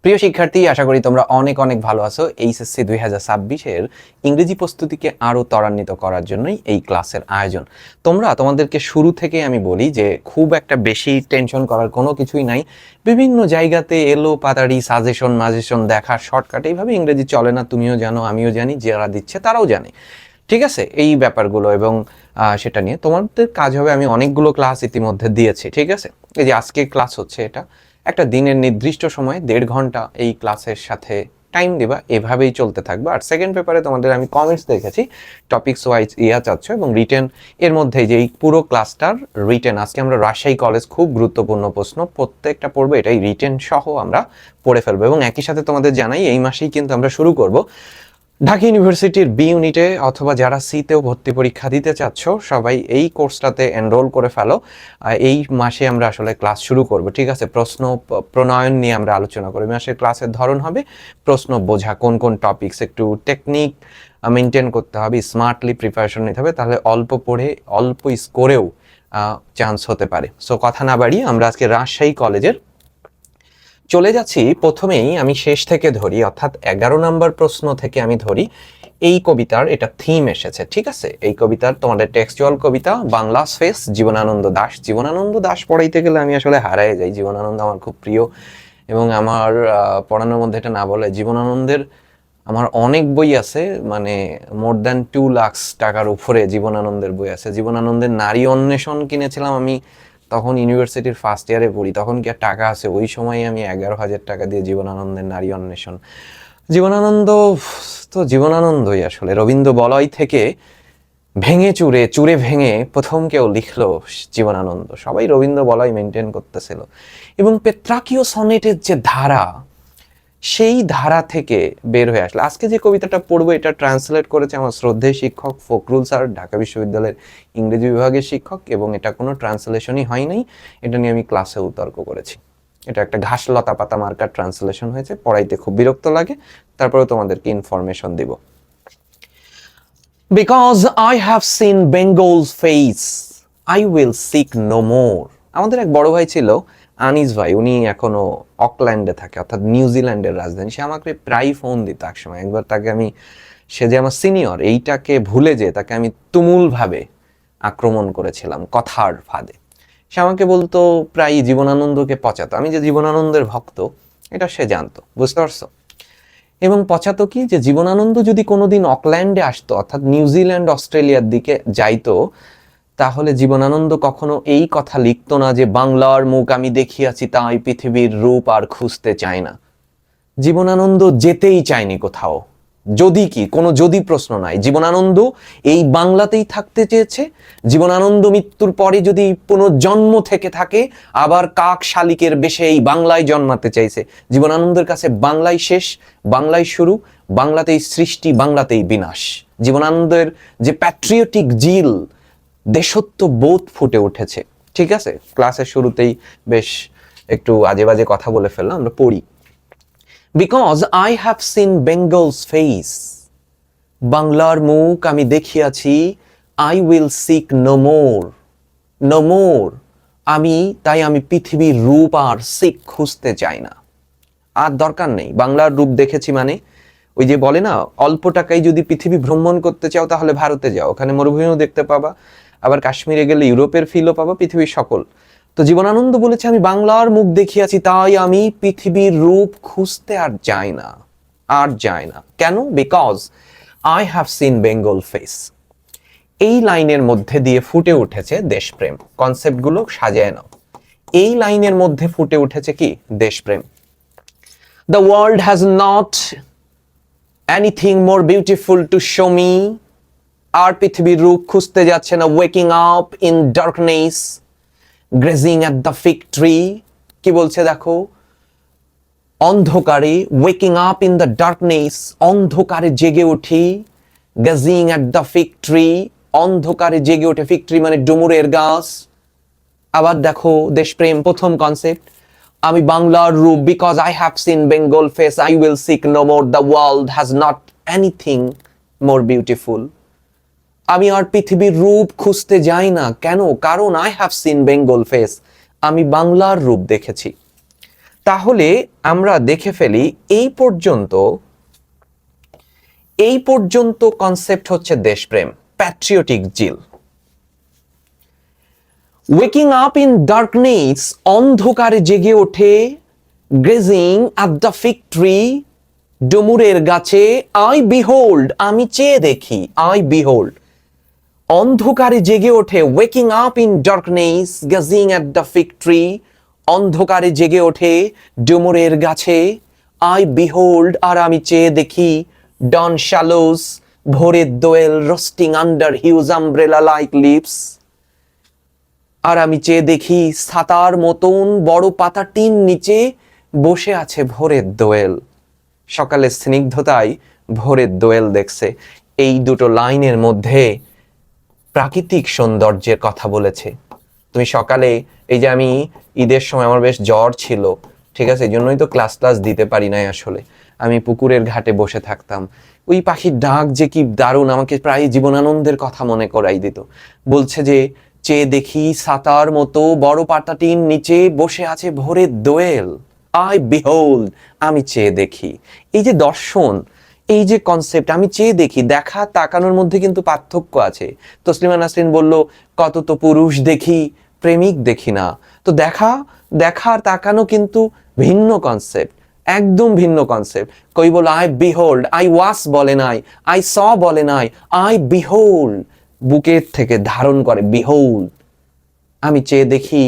প্রিয় শিক্ষার্থী, আশা করি তোমরা অনেক অনেক ভালো আছো। এইচএসসি 2026-এর ইংরেজি প্রস্তুতিকে আরও ত্বরান্বিত করার জন্যই এই ক্লাসের আয়োজন। তোমাদেরকে শুরু থেকে আমি বলি যে খুব একটা বেশি টেনশন করার কোনো কিছুই নাই। বিভিন্ন জায়গাতে এলো পাতাড়ি সাজেশন দেখার শর্টকাট এইভাবে ইংরেজি চলে না। তুমিও জানো, আমিও জানি, যারা দিচ্ছে তারাও জানে। ঠিক আছে, এই ব্যাপারগুলো এবং সেটা নিয়ে তোমাদের কাজ হবে। আমি অনেকগুলো ক্লাস ইতিমধ্যে দিয়েছি। ঠিক আছে, এই যে আজকে ক্লাস হচ্ছে, এটা একটা দিনের নির্দিষ্ট সময়ে 1.5 ঘন্টা এই ক্লাসের সাথে টাইম দিবা, এভাবেই চলতে থাকবে। আর সেকেন্ড পেপারে তোমাদের আমি কমেন্টস দেখেছি টপিকস ওয়াইজ চাচ্ছ এবং রিটেন এর মধ্যে যে এই পুরো ক্লাসটার রিটেন, আজকে আমরা রাজশাহী কলেজ খুব গুরুত্বপূর্ণ প্রশ্ন প্রত্যেকটা পড়বো, এটাই রিটেন সহ আমরা পড়ে ফেলবো। এবং একই সাথে তোমাদের জানাই এই মাসেই কিন্তু আমরা শুরু করব ঢাকা ইউনিভার্সিটির বি ইউনিটে, অথবা যারা সিতেও ভর্তি পরীক্ষা দিতে চাচ্ছ সবাই এই কোর্সটাতে এনরোল করে ফেলো। এই মাসে আমরা আসলে ক্লাস শুরু করব। ঠিক আছে, প্রশ্ন প্রণয়ন নিয়ে আমরা আলোচনা করব। মাসের ক্লাসের ধরন হবে প্রশ্ন বোঝা, কোন কোন টপিকস, একটু টেকনিক মেনটেন করতে হবে, স্মার্টলি প্রিপারেশন নিতে হবে, তাহলে অল্প পড়ে অল্প স্কোরেও চান্স হতে পারে। সো কথা না বাড়িয়ে আমরা আজকে রাজশাহী কলেজের চলে যাচ্ছি। প্রথমেই আমি শেষ থেকে ধরি, অর্থাৎ 11 নম্বর প্রশ্ন থেকে আমি ধরি। এই কবিতার এটা থিম এসেছে। ঠিক আছে, এই কবিতার তোমাদের টেক্সচুয়াল কবিতা বাংলা স্পেস জীবনানন্দ দাশ। জীবনানন্দ দাশ পড়াইতে গেলে আমি আসলে হারায় যাই। জীবনানন্দ আমার খুব প্রিয় এবং আমার পড়ানোর মধ্যে এটা না বলে, জীবনানন্দের আমার অনেক বই আছে, মানে মোর দ্যান 2 লাখ টাকার উপরে জীবনানন্দের বই আছে। জীবনানন্দের নারী অন্বেষণ কিনেছিলাম আমি তখন ইউনিভার্সিটির ফার্স্ট ইয়ারে পড়ি। তখন কি আর টাকা আছে? ওই সময় আমি 11,000 টাকা দিয়ে জীবনানন্দের নারী অন্বেষণ। জীবনানন্দ তো জীবনানন্দই আসলে। রবীন্দ্র বলয় থেকে চুরে ভেঙে প্রথম কেউ লিখলো জীবনানন্দ। সবাই রবীন্দ্র বলয় মেনটেন করতেছিল এবং পেত্রাকীয় সনেটের যে ধারা, সেই ধারা থেকে বের হয়ে আসলো। আজকে যে কবিতাটা পড়বো এটা ট্রান্সলেট করেছে আমার শ্রদ্ধেয় শিক্ষক ফখরুল স্যার, ঢাকা বিশ্ববিদ্যালয়ের ইংরেজি বিভাগের শিক্ষক, এবং এটা কোনো ট্রান্সলেশনই হয় নাই। এটা নিয়ে আমি ক্লাসেও তর্ক করেছি। এটা একটা ঘাস লতা পাতা মার্কার ট্রান্সলেশন হয়েছে, পড়াইতে খুব বিরক্ত লাগে, তারপরেও তোমাদেরকে ইনফরমেশন দিব। Because I have seen Bengal's face, I will seek no more. আমাদের এক বড় ভাই ছিল আনিস ভাই, উনি এখনো অকল্যান্ডে থাকে, অর্থাৎ নিউজিল্যান্ডের রাজধানী। সে আমাকে প্রায় ফোন দিত এক সময়। একবার তাকে আমি, সে যে আমার সিনিয়র এইটাকে ভুলে যে তাকে আমি তুমুলভাবে আক্রমণ করেছিলাম কথার ফাঁদে। সে আমাকে বলতো প্রায় জীবনানন্দকে পচাতো। আমি যে জীবনানন্দের ভক্ত এটা সে জানতো, বুঝতে পারছো? এবং পচাতো কি, যে জীবনানন্দ যদি কোনোদিন অকল্যান্ডে আসতো, অর্থাৎ নিউজিল্যান্ড অস্ট্রেলিয়ার দিকে যাইতো, তাহলে জীবনানন্দ কখনো এই কথা লিখতো না যে বাংলার মুখ আমি দেখিয়াছি তাই পৃথিবীর রূপ আর খুঁজতে চায় না। জীবনানন্দ যেতেই চায়নি কোথাও। যদি কি কোনো যদি প্রশ্ন নাই, জীবনানন্দ এই বাংলাতেই থাকতে চেয়েছে। জীবনানন্দ মৃত্যুর পরে যদি পুনর্জন্ম থেকে থাকে, আবার কাক শালিকের বেশে এই বাংলায় জন্মাতে চাইছে। জীবনানন্দের কাছে বাংলায় শেষ, বাংলায় শুরু, বাংলাতেই সৃষ্টি, বাংলাতেই বিনাশ। জীবনানন্দের যে প্যাট্রিয়টিক জিল, দেশত্ব বোধ ফুটে উঠেছে। ঠিক আছে, ক্লাসের শুরুতেই বেশ একটু আজে বাজে কথা বলে ফেললাম, আমরা পড়ি। Because I have seen Bengal's face, বাংলার মুখ আমি দেখিয়াছি, I will seek no more, no more, তাই আমি পৃথিবীর রূপ আর খুঁজতে চাই না। আর দরকার নেই, বাংলার রূপ দেখেছি মানে, ওই যে বলে না, অল্প টাকায় যদি পৃথিবী ভ্রমণ করতে চাও তাহলে ভারতে যাও, ওখানে মরুভূমিও দেখতে পাবা, আবার কাশ্মীরে গেলে ইউরোপের ফিলও পাবা, পৃথিবীর সকল। তো জীবনানন্দ বলেছে আমি বাংলার মুখ দেখিয়াছি তাই আমি পৃথিবীর রূপ খুঁজতে আর যাই না। কেন? Because I have seen Bengal face. এই লাইনের মধ্যে দিয়ে ফুটে উঠেছে দেশপ্রেম। কনসেপ্টগুলো সাজায় নাও। এই লাইনের মধ্যে ফুটে উঠেছে কি? দেশপ্রেম। The world has not anything more beautiful to show me. আর পৃথিবীর রূপ খুঁজতে যাচ্ছে না। Waking up in darkness, grazing at the fig tree. কি বলছে দেখো, অন্ধকারে, waking up in the darkness, অন্ধকারে জেগে উঠি, grazing at the fig tree, অন্ধকারে জেগে ওঠে। ফিগ ট্রি মানে ডুমুরের গাছ। আবার দেখো দেশপ্রেম, প্রথম কনসেপ্ট, আমি বাংলার রূপ, because I have seen Bengal face, I will seek no more, the world has not anything more beautiful. আমি আর পৃথিবীর রূপ খুঁজতে যাই না। কেন? কারণ I have seen Bengal face, আমি বাংলার রূপ দেখেছি। তাহলে আমরা দেখে ফেলি এই পর্যন্ত কনসেপ্ট হচ্ছে দেশপ্রেম, patriotic zeal. Waking up in darkness, অন্ধকারে জেগে ওঠে, grazing at the fig tree, ডুমুরের গাছে, আই বিহোল্ড, আমি চেয়ে দেখি, আই বিহোল্ড, অন্ধকারে জেগে ওঠে, waking up in darkness, gazing at the fig tree, অন্ধকারে জেগে ওঠে ডুমুরের গাছে, আই বিহোল্ড, আর আমি চেয়ে দেখি, ডন শ্যালোস, ভোরের দোয়েল, roosting under huge umbrella like leaves, আর আমি চেয়ে দেখি ছাতার মতন বড় পাতাটির নিচে বসে আছে ভোরের দোয়েল, সকালের স্নিগ্ধতায় ভোরের দোয়েল দেখছে। এই দুটো লাইনের মধ্যে প্রাকৃতিক সৌন্দর্যের কথা বলেছে। তুমি সকালে, এই যে আমি ঈদের সময় আমার বেশ জ্বর ছিল, ঠিক আছে, এই জন্যই তো ক্লাস দিতে পারি নাই আসলে, আমি পুকুরের ঘাটে বসে থাকতাম, ওই পাখির ডাক যে কি দারুণ, আমাকে প্রায় জীবনানন্দের কথা মনে করাই দিত। বলছে যে চেয়ে দেখি ছাতার মতো বড় পাতাটির নিচে বসে আছে ভোরের দোয়েল, আই বিহোল্ড, আমি চেয়ে দেখি। এই যে দর্শন, এই যে কনসেপ্ট, আমি চেয়ে দেখি, দেখা তাকানোর মধ্যে কিন্তু পার্থক্য আছে। তসলিমা নাসরিন বলল কত তো পুরুষ দেখি, প্রেমিক দেখি না। তো দেখার তাকানো কিন্তু ভিন্ন কনসেপ্ট, একদম ভিন্ন কনসেপ্ট। কই বলো আই বিহোল্ড, আই ওয়াস বলে নাই, আই স বলে নাই, আই বিহোল্ড, বুকের থেকে ধারণ করে, বিহোল্ড, আমি চেয়ে দেখি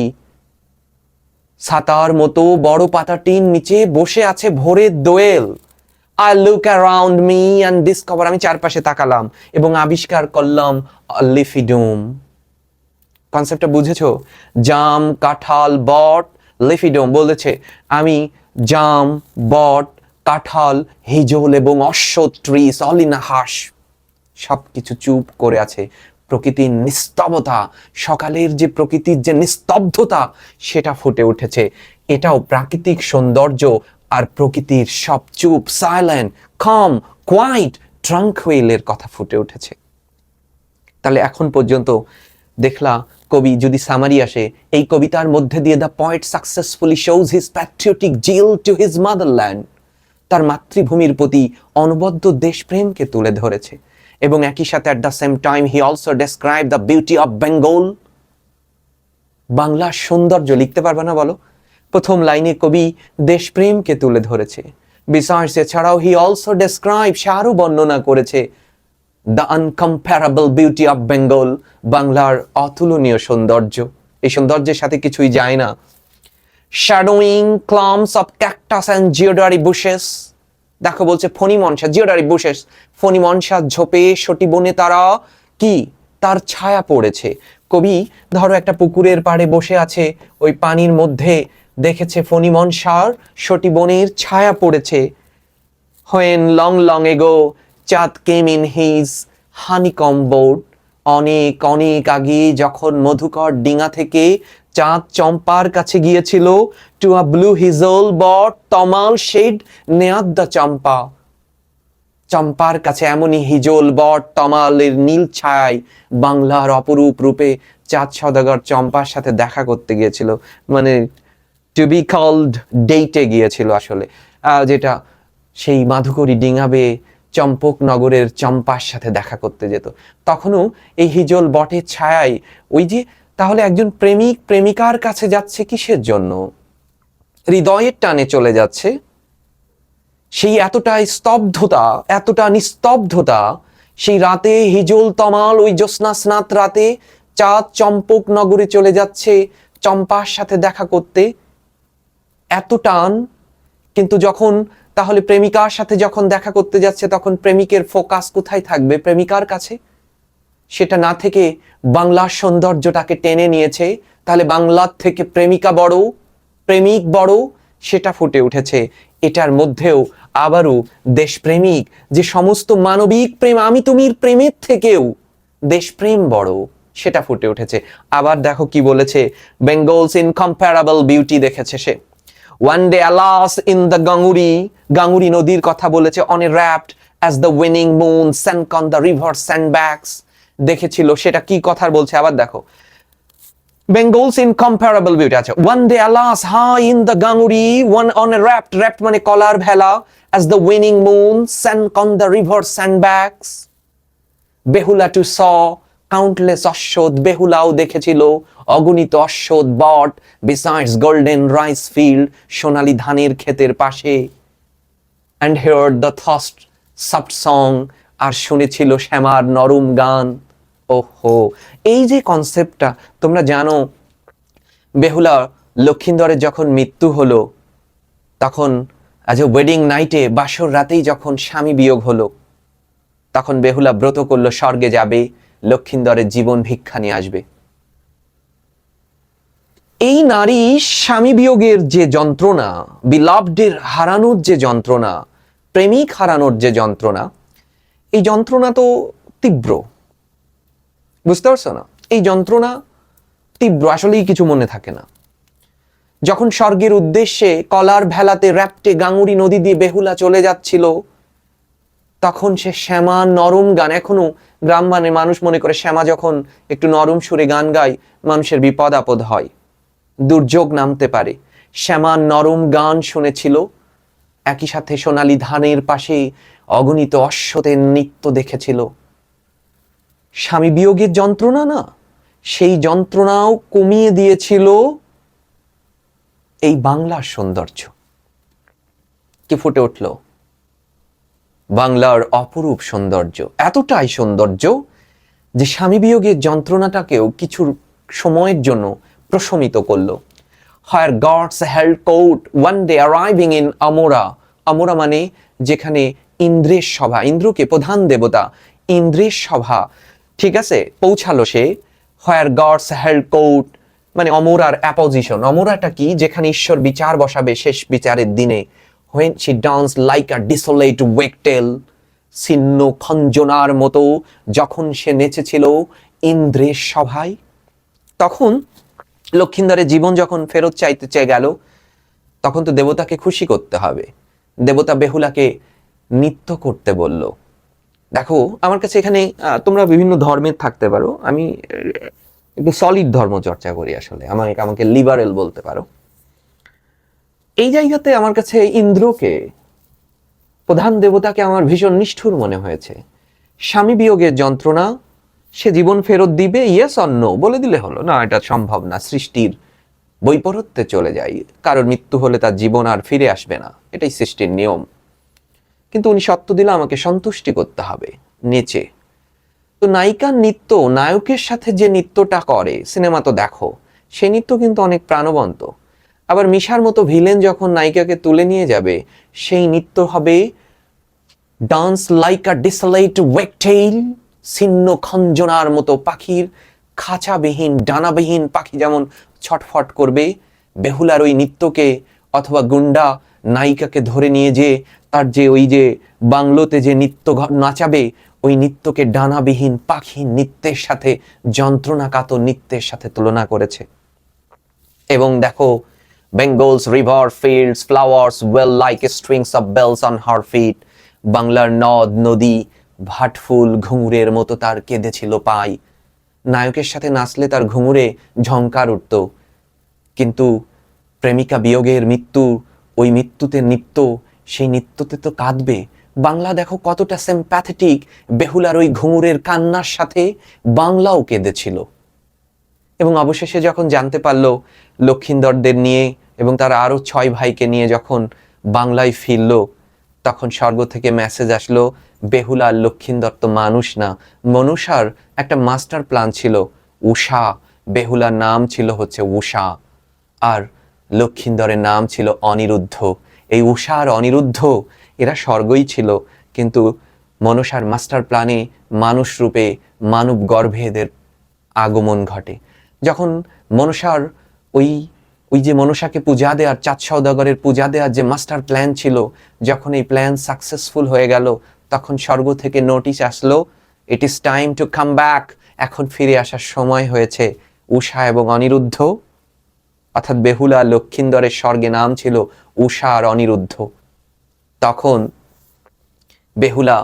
ছাতার মতো বড় পাতাটির নিচে বসে আছে ভোরের দোয়েল, I look around me and discover, আমি চারপাশে তাকালাম এবং আবিষ্কার করলাম লিফি ডোম। কনসেপ্টটা বুঝেছো? জাম, কাঁঠাল, বট, লিফি ডোম বলেছে আমি জাম, বট, কাঁঠাল, হিজল এবং অশ্বত্রী, সলিনা হাঁস, সবকিছু চুপ করে আছে। প্রকৃতির নিস্তব্ধতা, সকালের যে প্রকৃতির যে নিস্তব্ধতা সেটা ফুটে উঠেছে। এটাও প্রাকৃতিক সৌন্দর্য। আর প্রকৃতির সব চুপ, সাইলেন্ট, কম, কোয়াইট, ট্রাঙ্কুইলের কথা ফুটে উঠেছে। তাহলে এখন পর্যন্ত দেখলা কবি যদি সামারি আসে, এই কবিতার মধ্যে দিয়ে the poet successfully shows his patriotic zeal to his motherland, তার মাতৃভূমির প্রতি অনবদ্য দেশপ্রেমকে তুলে ধরেছে। এবং একই সাথে at the same time he also describe the beauty of Bengal, বাংলার সৌন্দর্য। লিখতে পারবে না বলো? প্রথম লাইনে কবি দেশপ্রেমকে তুলে ধরেছে। বিসাইডস, এছাড়াও হি অলসো ডেসক্রাইব, সে আরো বর্ণনা করেছে the uncomparable beauty of Bengal, বাংলার অতুলনীয় সৌন্দর্য। এই সৌন্দর্যের সাথে কিছুই যায় না। Shadowing clumps of cactus and জিওডারি বুশেস, দেখো বলছে ফণি মনসা, জিওডারি বুশেস, ফণি মনসার ঝোপে সটি বনে তারা কি, তার ছায়া পড়েছে। কবি ধরো একটা পুকুরের পাড়ে বসে আছে, ওই পানির মধ্যে দেখেছে ফণি মনসার সটি বনের ছায়া পড়েছে। When long ago চাঁদ came in his honeycomb boat, অনেক অনেক আগে যখন মধুকর ডিঙা থেকে চাঁদ চম্পার কাছে গিয়েছিল, to a blue hijal bot tamal shade নেয়াদ দ্য চম্পা, চম্পার কাছে এমনই হিজল বট তমালের নীল ছায় বাংলার অপরূপ রূপে চাঁদ সওদাগর চম্পার সাথে দেখা করতে গিয়েছিল, মানে টু বি কল্ড ডেটে গিয়েছিল আসলে, যেটা সেই মাধুকরী ডিঙাবে চম্পকনগরের চম্পার সাথে দেখা করতে যেত। তখনও এই হিজল বটের ছায়ায়, ওই যে তাহলে একজন প্রেমিক প্রেমিকার কাছে যাচ্ছে কিসের জন্য? হৃদয়ের টানে চলে যাচ্ছে। সেই এতটা স্তব্ধতা, এতটা নিস্তব্ধতা, সেই রাতে হিজল তমাল ওই জ্যোৎস্না স্নাত রাতে চাঁদ চম্পক নগরে চলে যাচ্ছে চম্পার সাথে দেখা করতে, এত টান। কিন্তু যখন তাহলে প্রেমিকার সাথে যখন দেখা করতে যাচ্ছে, তখন প্রেমিকের ফোকাস কোথায় থাকবে? প্রেমিকার কাছে। সেটা না থেকে বাংলার সৌন্দর্যটাকে টেনে নিয়েছে। তাহলে বাংলার থেকে প্রেমিকা বড়, প্রেমিক বড়, সেটা ফুটে উঠেছে। এটার মধ্যেও আবারও দেশপ্রেমিক, যে সমস্ত মানবিক প্রেম, আমি তুমির প্রেমের থেকেও দেশপ্রেম বড়, সেটা ফুটে উঠেছে। আবার দেখো কি বলেছে, বেঙ্গলস ইনকম্পারেবল বিউটি দেখেছে সে। One day alas in the Gangur, Gangur নদীর কথা বলেছে, on a rapt as the waning moon sank on the river sandbags, দেখেছিল। সেটা কি কথা বলছে আবার দেখো, Bengal's incomparable beauty. আচ্ছা, one day alas high in the Ganguri, one on a wrapped মানে কলার ভেলা, as the waning moon sank on the river sandbanks. Behula to saw countless অশ্বত্থ, বেহুলাও দেখেছিল অগণিত অশ্বত্থ বট, besides golden rice field, সোনালী ধানের ক্ষেতের পাশে, and heard the thirst soft song, আর শুনেছিল শ্যামার নরম গান। ওহো, এই যে কনসেপ্টটা তোমরা জানো, বেহুলা লক্ষিন্দরের যখন মৃত্যু হলো, তখন আজ ওয়েডিং নাইটে, বাসর রাতেই যখন স্বামী বিয়োগ হলো, তখন বেহুলা ব্রত করলো স্বর্গে যাবে, লক্ষিন্দরের জীবন ভিক্ষা নিয়ে আসবে। এই নারী স্বামী বিয়োগের যে যন্ত্রণা, বিলাভডের হারানোর যে যন্ত্রণা, প্রেমিক হারানোর যে যন্ত্রণা, এই যন্ত্রণা তো তীব্র, বুঝতে পারছো না? এই যন্ত্রণা তীব্র, আসলেই কিছু মনে থাকে না। যখন স্বর্গের উদ্দেশ্যে কলার ভেলাতে র্যাপ্টে গাঙ্গুরি নদী দিয়ে বেহুলা চলে যাচ্ছিল, তখন সে শ্যামা নরম গান, এখনো গ্রাম মানে মানুষ মনে করে শ্যামা যখন একটু নরম সুরে গান গায় মানুষের বিপদ আপদ হয়, দুর্যোগ নামতে পারে। শ্যামা নরম গান শুনেছিল, একই সাথে সোনালী ধানের পাশে অগণিত অশ্বতের নৃত্য দেখেছিল। স্বামী বিয়োগের যন্ত্রণা না, সেই যন্ত্রণাও কমিয়ে দিয়েছিল এই বাংলার সৌন্দর্য। কি ফুটে উঠল বাংলার অপরূপ সৌন্দর্য, এতটাই সৌন্দর্য যে স্বামী বিয়োগের যন্ত্রণাটাকেও কিছু সময়ের জন্য প্রশমিত করলো। Where gods held court one day arriving in Amora, আমোরা মানে যেখানে ইন্দ্রের সভা, ইন্দ্রকে প্রধান দেবতা, ইন্দ্রের সভা, ঠিক আছে, পৌঁছালো সে। Where gods held court মানে অমরার অ্যাপোজিশন। অমরাটা কি? যেখানে ঈশ্বর বিচার বসাবে শেষ বিচারের দিনে। When she danced like a desolate wagtail, ছিন্ন খঞ্জনার মতো যখন সে নেচেছিল ইন্দ্রের সভায়, তখন লক্ষিন্দরের জীবন যখন ফেরত চাইতে চেয়ে গেল, তখন তো দেবতাকে খুশি করতে হবে। দেবতা বেহুলাকে নৃত্য করতে বলল। দেখো, আমার কাছে এখানে তোমরা বিভিন্ন ধর্মের থাকতে পারো, আমি একটু সলিড ধর্ম চর্চা করি, আসলে আমাকে লিবারেল বলতে পারো। এই জায়গাতে আমার কাছে ইন্দ্রকে, প্রধান দেবতাকে আমার ভীষণ নিষ্ঠুর মনে হয়েছে। স্বামী বিয়োগের যন্ত্রণা, সে জীবন ফেরত দিবে, ইয়েস অর নো বলে দিলে হলো না, এটা সম্ভব না, সৃষ্টির বৈপরত্যে চলে যায়, কারোর মৃত্যু হলে তার জীবন আর ফিরে আসবে না, এটাই সৃষ্টির নিয়ম। কিন্তু উনি সত্য দিলে আমাকে সন্তুষ্টি করতে হবে নেচে। তো নায়িকার নৃত্য, নায়কের সাথে যে নৃত্যটা করে সিনেমা তো দেখো, সেই নৃত্য কিন্তু অনেক প্রাণবন্ত। আবার মিশার মতো ভিলেন যখন নায়িকাকে তুলে নিয়ে যাবে, সেই নৃত্য হবে ডান্স লাইক আ ডিসোলেট ওয়েগটেইল, ছিন্ন খঞ্জনার মতো, পাখির খাঁচাবিহীন ডানাবিহীন পাখি যেমন ছটফট করবে, বেহুলার ওই নৃত্যকে, অথবা গুন্ডা নায়িকাকে ধরে নিয়ে যে তার যে ওই যে বাংলোতে যে নৃত্য নাচাবে, ওই নৃত্যকে ডানাবিহীন পাখি নৃত্যের সাথে, যন্ত্রণাকাতর নৃত্যের সাথে তুলনা করেছে। এবং দেখো, Bengal's river fields flowers well like strings of bells on her feet, বাংলার নদ নদী ভাটফুল ঘুঙুরের মতো তার কেঁদেছিল পাই। নায়কের সাথে নাচলে তার ঘুঙুরে ঝংকার উঠত, কিন্তু প্রেমিকা বিয়োগের মৃত্যু, ওই মৃত্যুতে নৃত্য, সেই নৃত্যতে তো কাঁদবে। বাংলা দেখো কতটা সিম্প্যাথেটিক, বেহুলার ওই ঘুঙুরের কান্নার সাথে বাংলাও কেঁদেছিল। এবং অবশেষে যখন জানতে পারলো লক্ষিন্দরদের নিয়ে এবং তার আরো 6 ভাইকে নিয়ে যখন বাংলায় ফিরল, তখন স্বর্গ থেকে মেসেজ আসলো, বেহুলা আর লক্ষিন্দর তো মানুষ না, মনুষার একটা মাস্টার প্ল্যান ছিল উষা। বেহুলার নাম ছিল হচ্ছে উষা, আর লক্ষিন্দরের নাম ছিল অনিরুদ্ধ। এই উষা আর অনিরুদ্ধ এরা স্বর্গই ছিল, কিন্তু মনসার মাস্টার প্ল্যানে মানুষ রূপে মানব গর্ভে এদের আগমন ঘটে। যখন মনসার ওই যে মনসাকে পূজা দেওয়ার, চাঁদ সওদাগরের পূজা দেওয়ার যে মাস্টার প্ল্যান ছিল, যখন এই প্ল্যান সাকসেসফুল হয়ে গেল, তখন স্বর্গ থেকে নোটিশ আসলো, it is time to come back, এখন ফিরে আসার সময় হয়েছে। উষা এবং অনিরুদ্ধ, অর্থাৎ বেহুলা লক্ষিন্দরের স্বর্গে নাম ছিল উষা আর অনিরুদ্ধ। তখন বেহুলা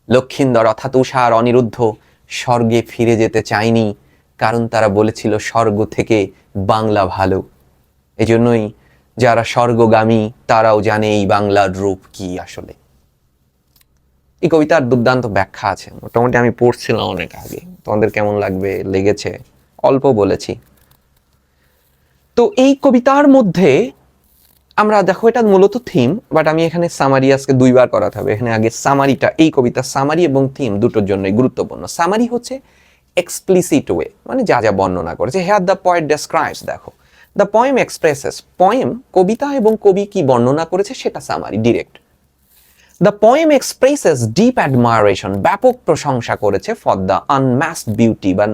লক্ষিন্দর অর্থাৎ উষা আর অনিরুদ্ধ স্বর্গে ফিরে যেতে চায়নি, কারণ তারা বলেছিল স্বর্গ থেকে বাংলা ভালো। এজন্যই যারা স্বর্গগামী তারাও জানে এই বাংলার রূপ কি আসলে। এই কবিতার দুর্দান্ত ব্যাখ্যা আছে, মোটামুটি আমি পড়ছিলাম অনেক আগে, তোমাদের কেমন লাগবে লেগেছে অল্প বলেছি। তো এই কবিতার মধ্যে আমরা দেখো এটা মূলত থিম, বাট আমি এখানে সামারি আজকে 2বার করাতে হবে। এখানে আগে সামারিটা, এই কবিতা সামারি এবং থিম দুটোর জন্যই গুরুত্বপূর্ণ। সামারি হচ্ছে এক্সপ্লিসিট ওয়ে, মানে যা যা বর্ণনা করেছে। হেয়ার দ্য পয়েট ডেসক্রাইবস, দেখো দ্য পোয়েম এক্সপ্রেসেস, পোয়েম কবিতা এবং কবি কি বর্ণনা করেছে সেটা summary direct. The poem expresses deep admiration, ব্যাপক প্রশংসা করেছে ফর দ্য আনম্যাচড বিউটি, বা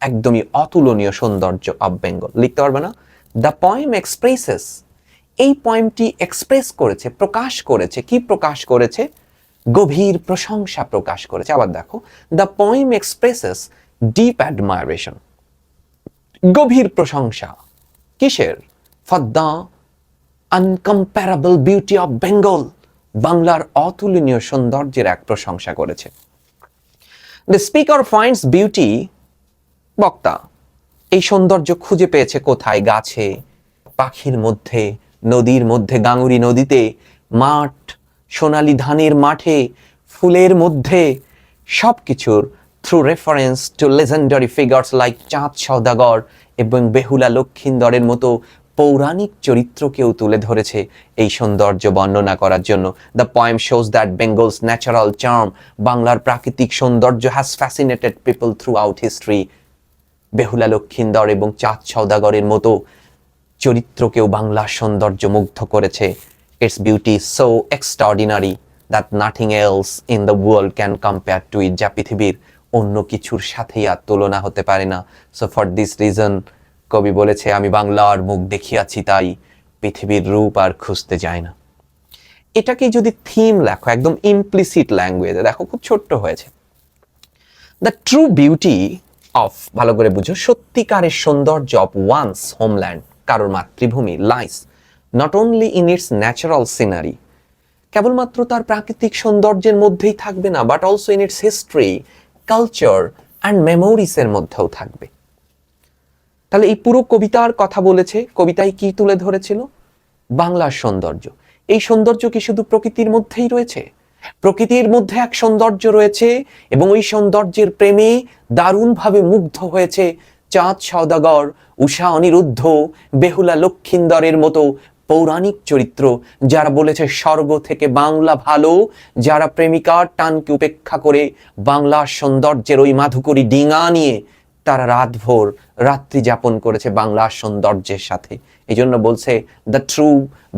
একদমই অতুলনীয় সৌন্দর্য অফ বেঙ্গল। লিখতে পারবে না? দ্য পোয়েম এক্সপ্রেসেস, এই পোয়েমটি এক্সপ্রেস করেছে, প্রকাশ করেছে, কি প্রকাশ করেছে? গভীর প্রশংসা প্রকাশ করেছে। আবার দেখো, the poem expresses deep admiration, গভীর প্রশংসা কিসের? For the uncomparable beauty of Bengal, বাংলার অতুলনীয় সৌন্দর্যের এক প্রশংসা করেছে। দ্য স্পিকার ফাইন্ডস বিউটি, বক্তা এই সৌন্দর্য খুঁজে পেয়েছে কোথায়? গাছে, পাখির মধ্যে, নদীর মধ্যে, গাঙ্গুরি নদীতে, মাঠ, সোনালী ধানের মাঠে, ফুলের মধ্যে, সব কিছুর through reference to legendary figures like চাঁদ সওদাগর এবং বেহুলা লক্ষিন্দরের মতো পৌরাণিক চরিত্রকেও তুলে ধরেছে এই সৌন্দর্য বর্ণনা করার জন্য। The poem shows that Bengal's natural charm, বাংলার প্রাকৃতিক সৌন্দর্য has fascinated people throughout history. Behula Lakhindar এবং চাঁদ সওদাগরের মতো চরিত্রকেও বাংলার সৌন্দর্য মুগ্ধ করেছে। Its beauty so extraordinary that nothing else in the world can compare to it, যা পৃথিবীর অন্য কিছুর সাথেই আর তুলনা হতে পারে না। সো ফর দিস রিজন, কবি বলেছে, আমি বাংলার মুখ দেখিয়াছি তাই পৃথিবীর রূপ আর খুঁজতে যায় না। এটাকে যদি থিম লেখো একদম ইমপ্লিসিট ল্যাঙ্গুয়েজে, দেখো খুব ছোট্ট হয়েছে। দ্য ট্রু বিউটি অফ, ভালো করে বুঝো, সত্যিকারের সৌন্দর্য অফ ওয়ান্স হোমল্যান্ড, কারোর মাতৃভূমি, lies not only in its natural scenery, কেবলমাত্র তার প্রাকৃতিক সৌন্দর্যের মধ্যেই থাকবে না, but also in its history, culture and মেমোরিসের মধ্যেও থাকবে। তাহলে এই পুরো কবিতার কথা বলেছে, কবিতায় কি তুলে ধরেছিল? বাংলার সৌন্দর্য। এই সৌন্দর্য কি শুধু প্রকৃতির মধ্যেই রয়েছে? প্রকৃতির মধ্যে এক সৌন্দর্য রয়েছে এবং ওই সৌন্দর্যের প্রেমে দারুণভাবে মুগ্ধ হয়েছে চাঁদ সওদাগর, উষা অনিরুদ্ধ, বেহুলা লক্ষিন্দরের মতো পৌরাণিক চরিত্র, যারা বলেছে স্বর্গ থেকে বাংলা ভালো, যারা প্রেমিকার টানকে উপেক্ষা করে বাংলার সৌন্দর্যের ওই মাধুকরী ডিঙা নিয়ে তারা রাতভর রাত্রি যাপন করেছে বাংলার সৌন্দর্যের সাথে। এই জন্য বলছে দ্য ট্রু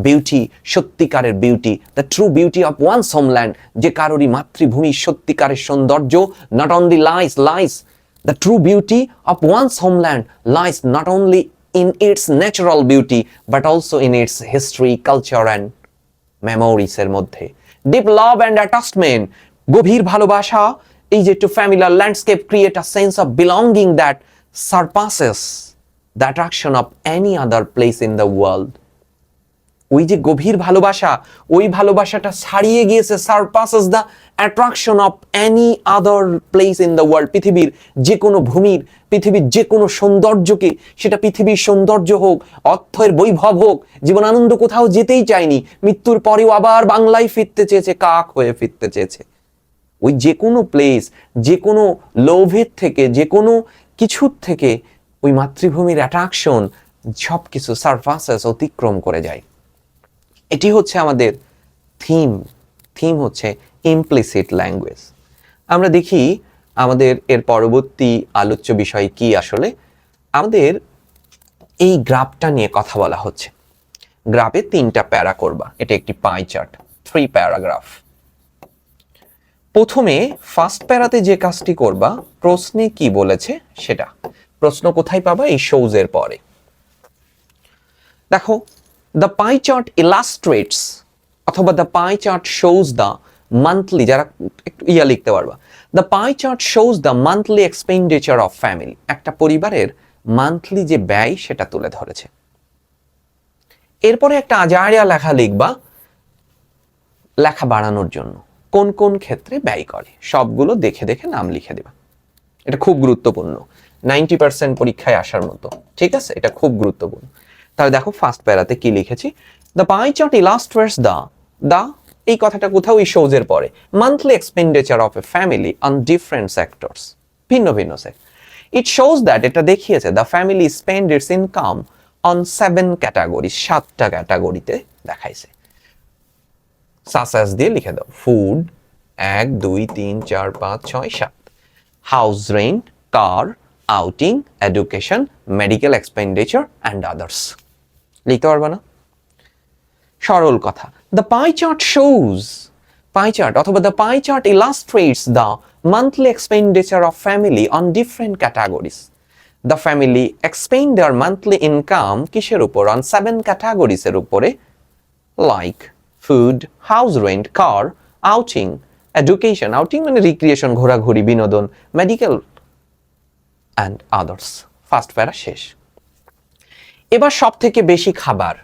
বিউটি, সত্যিকারের beauty, the true beauty of one's homeland, যে কারোরই মাতৃভূমির সত্যিকারের সৌন্দর্য, not only lies the true beauty of one's homeland lies not only in its natural beauty but also in its history, culture and মেমোরিসের মধ্যে। Deep love and attachment, গভীর ভালোবাসা, এই যে to familiar landscape create a sense of belonging that surpasses the attraction of any other place in the world. ওই যে গভীর ভালোবাসা, ওই ভালোবাসাটা ছাড়িয়ে গিয়েছে, surpasses the attraction of any other place in the world, পৃথিবীর যে কোনো ভূমির, পৃথিবীর যে কোনো সৌন্দর্যকে, সেটা পৃথিবীর সৌন্দর্য হোক, অর্থের বৈভব হোক, জীবন আনন্দ, কোথাও যেতেই চায়নি, মৃত্যুর পরেও আবার বাংলায় ফিরতে চেয়েছে, কাক হয়ে ফিরতে চেয়েছে। ওই যে কোনো প্লেস, যে কোনো লোভের থেকে, যে কোনো কিছুর থেকে ওই মাতৃভূমির অ্যাট্রাকশন সব কিছু সারফাসেস অতিক্রম করে যায়। এটি হচ্ছে আমাদের থিম হচ্ছে ইমপ্লিসিট ল্যাঙ্গুয়েজ। আমরা দেখি আমাদের এর পরবর্তী আলোচ্য বিষয় কি আসলে। আমাদের এই গ্রাফটা নিয়ে কথা বলা হচ্ছে। গ্রাফে 3টা প্যারা করবা, এটা একটি পাই চার্ট, 3 প্যারাগ্রাফ। প্রথমে ফার্স্ট প্যারাতে যে কাজটি করবা, প্রশ্নে কি বলেছে সেটা। প্রশ্ন কোথায় পাবা? এই শোজের পরে। দেখো, দ্য পাই চার্ট ইলাস্ট্রেটস অথবা the pie chart shows the monthly, যারা একটু লিখতে পারবা, the pie chart shows the monthly expenditure of family, একটা পরিবারের মান্থলি যে ব্যয় সেটা তুলে ধরেছে। এরপরে একটা আজারিয়া লেখা লিখবা, লেখা বাড়ানোর জন্য কোন কোন ক্ষেত্রে ব্যয় করে, সবগুলো দেখে দেখে নাম লিখে দেবা। এটা খুব গুরুত্বপূর্ণ, 90% পরীক্ষায় আসার মতো, ঠিক আছে? এটা খুব গুরুত্বপূর্ণ। তাহলে দেখো ফার্স্ট প্যারাতে কি লিখেছি, the pie chart illustrates the এই কথাটা কোথাও এই শোজের পরে, monthly expenditure of a family on different sectors, ভিন্ন ভিন্ন সেক্টর। ইট শোজ দ্যাট, এটা দেখিয়েছে, the family spend its income on 7 category, 7টা ক্যাটাগরিতে দেখাইছে। সাসাস দিয়ে লিখে দাও, food 1 2 3 4 5 6 7, house rent, car, outing, education, medical expenditure and others. লিখতে পারবে না? সরল কথা, the pie chart shows, pie chart অথবা the pie chart illustrates the monthly expenditure of family on different categories. The family expend their monthly income কিসের উপর? On 7 ক্যাটাগরিজের উপরে, like food, house rent, car, outing, education, outing মানে recreation, ঘোরাঘুরি, বিনোদন, medical and others. First প্যারা শেষ। এবার সব থেকে বেশি খাবার,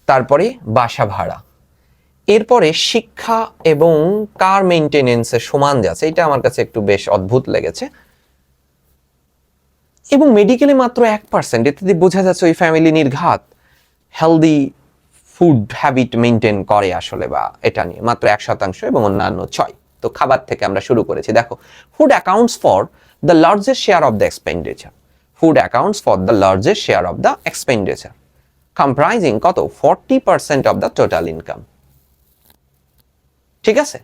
তারপরে বাসা ভাড়া, এরপরে শিক্ষা এবং কার মেইনটেনেন্সের সমান যাচ্ছে, এটা আমার কাছে একটু বেশ অদ্ভুত লেগেছে, এবং মেডিকেলে মাত্র 1%, এতে বোঝা যাচ্ছে ওই ফ্যামিলি নির্ঘাত হেলদি ফুড হ্যাবিট মেনটেন করে আসলে, বা এটা নিয়ে মাত্র 1% এবং অন্যান্য 6। তো খাবার থেকে আমরা শুরু করেছি। দেখো, food accounts for the largest share of the expenditure, food accounts for the largest share of the expenditure, comprising কত? 40% অফ দ্য টোটাল ইনকাম, ঠিক আছে?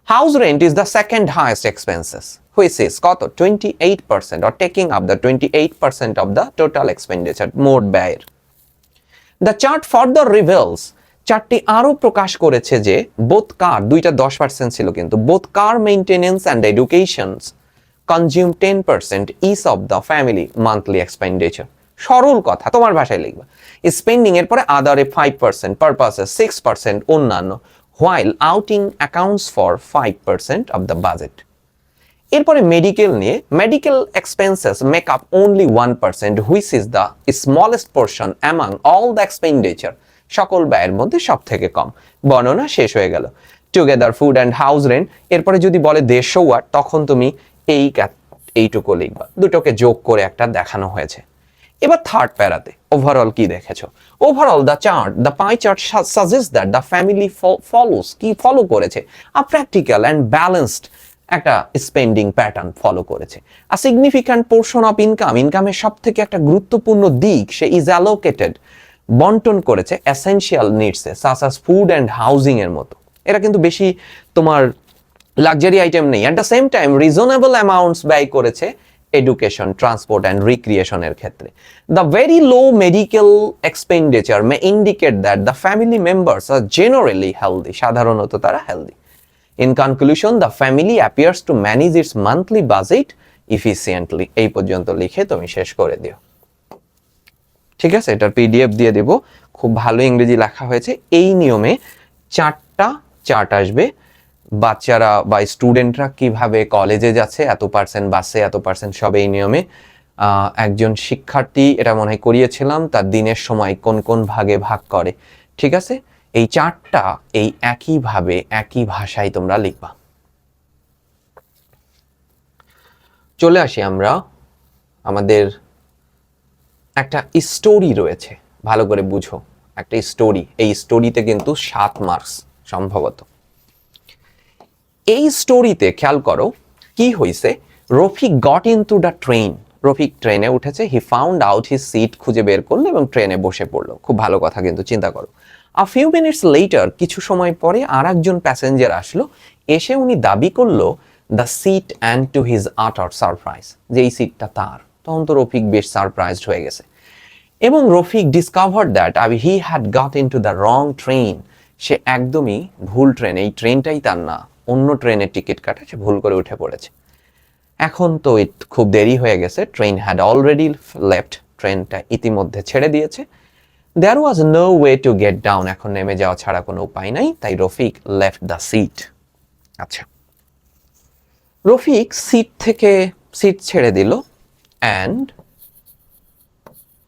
House rent is the second highest expenses, which is কত? 28%, or taking up the 28% of the total expenditure, মোট ব্যয়ের। The chart further rebels, চার্টটি আরো প্রকাশ করেছে যে বোথ কার, দুইটা 10% ছিল কিন্তু, both car maintenance and educations consume 10% each of the family monthly expenditure. সরল কথা, তোমার ভাষায় লিখবা। স্পেন্ডিং এর পরে আদারে 5%, পারপাসেস 6%, অন্যান্য, while outing accounts for 5% of the budget. এরপরে মেডিকেল নিয়ে, medical expenses make up only 1%, which is the smallest portion among all the expenditure, সকল ব্যয়ের মধ্যে সব থেকে কম। বর্ণনা শেষ হয়ে গেল। Together food and house rent, এরপরে যদি বলে 150 ওয়াট, তখন তুমি এইটুকু লিখবা, দুটোকে যোগ করে একটা দেখানো হয়েছে। এবার থার্ড প্যারাতে ওভারঅল কি দেখেছো? Overall the pie chart suggest that the family follows, কি ফলো করেছে? আ প্র্যাকটিক্যাল অ্যান্ড ব্যালেন্সড একটা স্পেন্ডিং প্যাটার্ন ফলো করেছে। আ সিগনিফিক্যান্ট পোর্শন অফ ইনকাম, ইনকামের সব থেকে একটা গুরুত্বপূর্ণ দিক সে ইজ অ্যালোকেটেড, বন্টন করেছে এসেনশিয়াল নিডসে, such as food and housing এর মতো। এরা কিন্তু বেশি তোমার লাক্সারি আইটেম নেই। At the same time reasonable amounts ব্যয় করেছে এডুকেশন, ট্রান্সপোর্ট অ্যান্ড রিক্রিয়েশনের ক্ষেত্রে। The very low medical expenditure may indicate that the family members are generally healthy, সাধারণত তারা healthy. In conclusion, the family appears to manage its monthly budget efficiently. এই পর্যন্ত লিখে তুমি শেষ করে দিও, ঠিক আছে? এটার পিডিএফ দিয়ে দেব, খুব ভালো ইংরেজি লেখা হয়েছে। এই নিয়মে 4টা চার্ট আসবে, বাচ্চারা বা স্টুডেন্টরা কিভাবে কলেজে যাচ্ছে, এত পার্সেন্ট বাসে, এত পার্সেন্ট সব এই নিয়মে। একজন শিক্ষার্থী, এটা মনে হয় করিয়েছিলাম, তার দিনের সময় কোন কোন ভাগে ভাগ করে, ঠিক আছে? এই চার্টটা এই একইভাবে একই ভাষায় তোমরা লিখবা। চলে আসি আমরা, আমাদের একটা স্টোরি রয়েছে, ভালো করে বুঝো, একটা স্টোরি। এই স্টোরিতে কিন্তু 7 মার্কস সম্ভবত। এই স্টোরিতে খেয়াল করো কি হয়েছে। Rafiq got into the train, Rafiq ট্রেনে উঠেছে। He found out his seat, খুঁজে বের করলো এবং ট্রেনে বসে পড়লো। খুব ভালো কথা কিন্তু, চিন্তা করো। আ ফিউ মিনিটস লেটার, কিছু সময় পরে আর একজন প্যাসেঞ্জার আসলো, এসে উনি দাবি করলো the seat, and to his utter surprise, যে এই সিটটা তার। তখন তো রফিক বেশ সারপ্রাইজড হয়ে গেছে, এবং Rafiq discover that he had got into the wrong train, সে একদমই ভুল ট্রেন, এই ট্রেনটাই তার না, অন্য ট্রেনের টিকিট কাটা, সে ভুল করে উঠে পড়েছে। এখন তো খুব দেরি হয়ে গেছে, ট্রেন হ্যাড অলরেডি লেফট, ট্রেনটা ইতিমধ্যে ছেড়ে দিয়েছে। There was no way to get down, এখন নেমে যাওয়া ছাড়া কোনো উপায় নাই, তাই রফিক লেফট দ্য সিট। আচ্ছা, রফিক সিট ছেড়ে দিল, and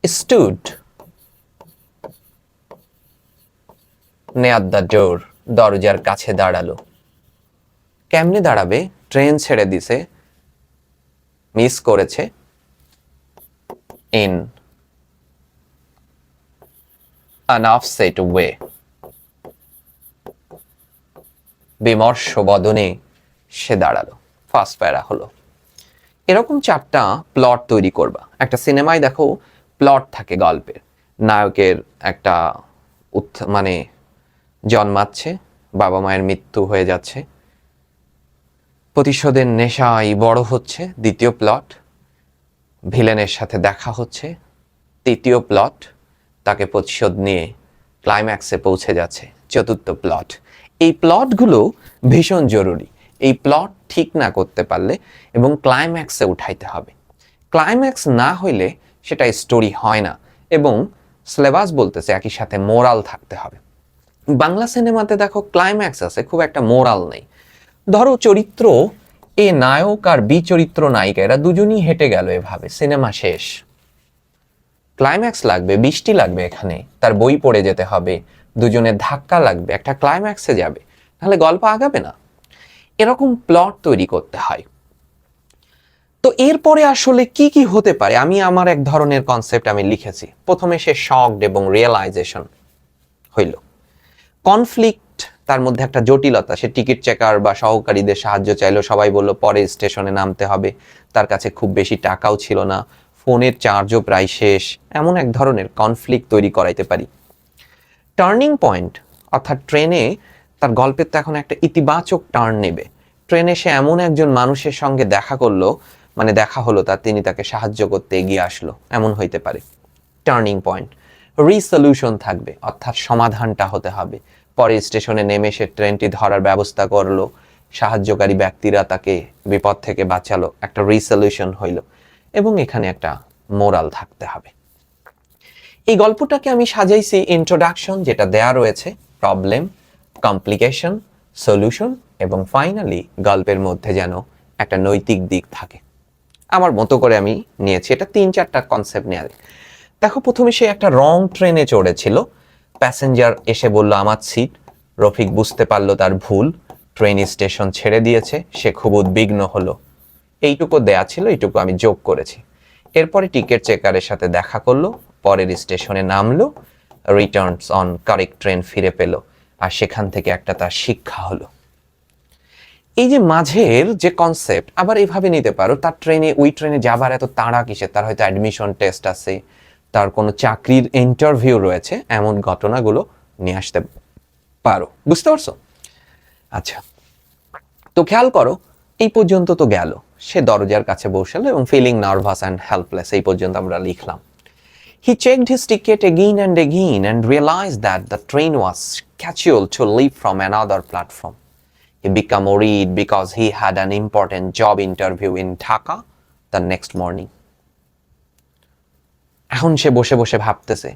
stood near the door, দরজার কাছে দাঁড়ালো। কেমনে দাঁড়াবে? ট্রেন ছেড়ে দিছে, মিস করেছে ইন an offset way, বিমর্ষ বদনে সে দাঁড়ালো। ফার্স্ট প্যারা হলো। এরকম 4টা প্লট তৈরি করবা। একটা সিনেমায় দেখো প্লট থাকে গল্পের, নায়কের একটা মানে জন্মাচ্ছে, বাবা মায়ের মৃত্যু হয়ে যাচ্ছে, প্রতিশোধের নেশায় বড় হচ্ছে, দ্বিতীয় প্লট। ভিলেনের সাথে দেখা হচ্ছে, তৃতীয় প্লট। তাকে প্রতিশোধ নিয়ে ক্লাইম্যাক্সে পৌঁছে যাচ্ছে, চতুর্থ প্লট। এই প্লটগুলো ভীষণ জরুরি। এই প্লট ঠিক না করতে পারলে এবং ক্লাইম্যাক্সে উঠাইতে হবে। ক্লাইম্যাক্স না হইলে সেটা স্টোরি হয় না, এবং সিলেবাস বলতেছে একই সাথে মোরাল থাকতে হবে। বাংলা সিনেমাতে দেখো ক্লাইম্যাক্স আছে, খুব একটা মোরাল নেই। ধরো চরিত্র এ নায়ক আর বি চরিত্র নায়িকা, এরা দুজনই হেঁটে গেল, এভাবে সিনেমা শেষ। ক্লাইম্যাক্স লাগবে, বৃষ্টি লাগবে, এখানে তার বই পড়ে যেতে হবে, দুজনের ধাক্কা লাগবে, একটা ক্লাইম্যাক্সে যাবে, তাহলে গল্প আগাবে না। এরকম প্লট তৈরি করতে হয়। তো এরপরে আসলে কি কি হতে পারে, আমি আমার এক ধরনের কনসেপ্ট আমি লিখেছি। প্রথমে সে শকড এবং রিয়েলাইজেশন হইল। কনফ্লিক্ট, তার মধ্যে একটা জটিলতা। সে টিকিট চেকার বা সহকারীদের সাহায্য চাইলো, সবাই বলল পরে স্টেশনে নামতে হবে, তার কাছে খুব বেশি টাকাও ছিল না, ফোনের চার্জও প্রায় শেষ। এমন এক ধরনের কনফ্লিক্ট তৈরি করাইতে পারি। টার্নিং পয়েন্ট, অর্থাৎ ট্রেনে তার গল্পের তো এখন একটা ইতিবাচক টার্ন নেবে। ট্রেনে সে এমন একজন মানুষের সঙ্গে দেখা করলো, মানে দেখা হলো তার, তিনি তাকে সাহায্য করতে এগিয়ে আসলো, এমন হইতে পারে টার্নিং পয়েন্ট। রিসলিউশন থাকবে, অর্থাৎ সমাধানটা হতে হবে। পরে স্টেশনে নেমে সে ট্রেনটি ধরার ব্যবস্থা করলো, সাহায্যকারী ব্যক্তিরা তাকে বিপদ থেকে বাঁচালো, একটা রিসলিউশন হইল, এবং এখানে একটা মোরাল থাকতে হবে। এই গল্পটাকে আমি সাজাইছি ইন্ট্রোডাকশন, যেটা দেয়া রয়েছে, প্রবলেম, কমপ্লিকেশন, সলিউশন, এবং ফাইনালি গল্পের মধ্যে যেন একটা নৈতিক দিক থাকে। আমার মতো করে আমি নিয়েছি, এটা 3-4টা কনসেপ্ট নিয়ে। দেখো প্রথমে সে একটা রং ট্রেনে চড়েছিল, প্যাসেঞ্জার এসে বলল আমার সিট। রফিক বুঝতে পারলো তার ভুল, ট্রেন স্টেশন ছেড়ে দিয়েছে, সে খুব উদ্বিগ্ন হলো। এইটুকু দেয়া ছিল, এইটুকু আমি যোগ করেছি। এরপরে টিকিট চেকারের সাথে দেখা করলো, পরের স্টেশনে নামলো, রিটার্নস অন কারেক্ট ট্রেন ফিরে পেল, আর সেখান থেকে একটা তার শিক্ষা হলো। এই যে মাঝের যে কনসেপ্ট, আবার এইভাবে নিতে পারো, তার ট্রেনে, ওই ট্রেনে যাবার এত তাড়া কিসের, তার হয়তো অ্যাডমিশন টেস্ট আছে, তার কোনো চাকরির ইন্টারভিউ রয়েছে, এমন ঘটনাগুলো নিয়ে আসতে পারো। বুঝতে পারছো? আচ্ছা, তো খেয়াল করো, এই পর্যন্ত তো গেল, সে দরজার কাছে বসলো এবং ফিলিং নার্ভাস অ্যান্ড হেল্পলেস, এই পর্যন্ত আমরা লিখলাম। He checked his ticket again and realized that the train was scheduled to leave from another platform. He became worried because he had an important job interview in Dhaka the next morning. এখন সে বসে বসে ভাবতেছে,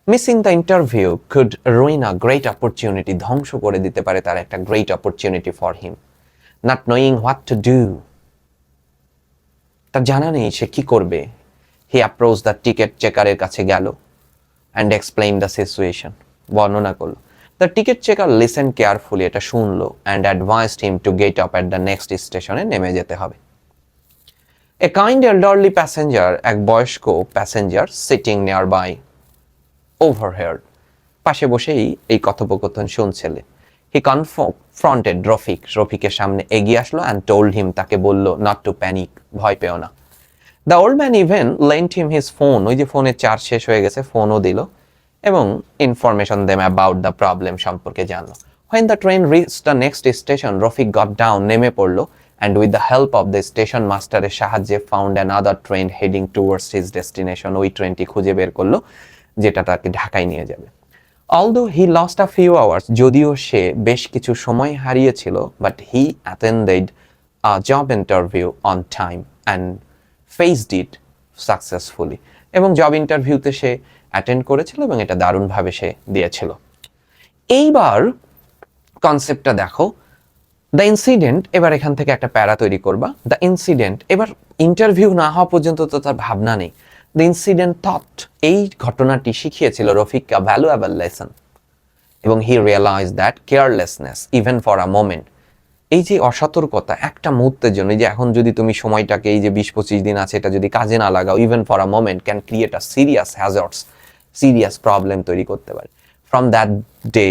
missing the interview could ruin a great opportunity, ধ্বংস করে দিতে পারে তার একটা great opportunity for him. Not knowing what to do, তার জানা নেই সে কি করবে। হি অ্যাপ্রোচ দ্য টিকিট চেকারের কাছে গেল অ্যান্ড এক্সপ্লেইন দ্য সিচুয়েশন, বর্ণনা করলো। The ticket checker listen carefully, এটা শুনলো, and advised him to get up at the next স্টেশনে, নেমে যেতে হবে। এ কাইন্ড এল্ডারলি প্যাসেঞ্জার, এক বয়স্ক passenger, sitting near by overhead, পাশে বসেই এই কথোপকথন শুনছিলে। হি কনফ্রন্টেড রফিক, রফিকের সামনে এগিয়ে আসলো, অ্যান্ড টোল্ড হিম, তাকে বলল, নট টু প্যানিক, ভয় পেও না। The old man even lent him his phone, ওই যে ফোনের চার্জ শেষ হয়ে গেছে, ফোনও দিল, এবং information them about the problem সম্পর্কে জানলো। When the train reach the next station, Rafiq got down, নেমে পড়লো, and with the help of the station মাস্টারের সাহায্যে found another train heading towards his destination, ওই ট্রেনটি খুঁজে বের করলো যেটা তাকে ঢাকায় নিয়ে যাবে। Although he lost a few hours, যদিও সে বেশ কিছু সময় হারিয়েছিল, but he attended a job interview on time and faced it successfully, এবং জব ইন্টারভিউতে সে অ্যাটেন্ড করেছিল এবং এটা দারুণভাবে সে দিয়েছিল। এইবার কনসেপ্টটা দেখো, দ্য ইনসিডেন্ট, এবার এখান থেকে একটা প্যারা তৈরি করবা। দ্য ইনসিডেন্ট, এবার ইন্টারভিউ না হওয়া পর্যন্ত তো তার ভাবনা নেই। দ্য ইনসিডেন্ট থট, এই ঘটনাটি শিখিয়েছিল রফিককে ভ্যালুয়েবল লেসন, এবং he realize that carelessness even for a moment এই যে অসতর্কতা একটা মুহূর্তের জন্য, যে এখন যদি তুমি সময়টাকে এই যে 20-25 দিন আছে এটা যদি কাজে না লাগাও, even for a moment can create a serious hazards, serious problem তৈরি করতে পারে। ফ্রম দ্যাট ডে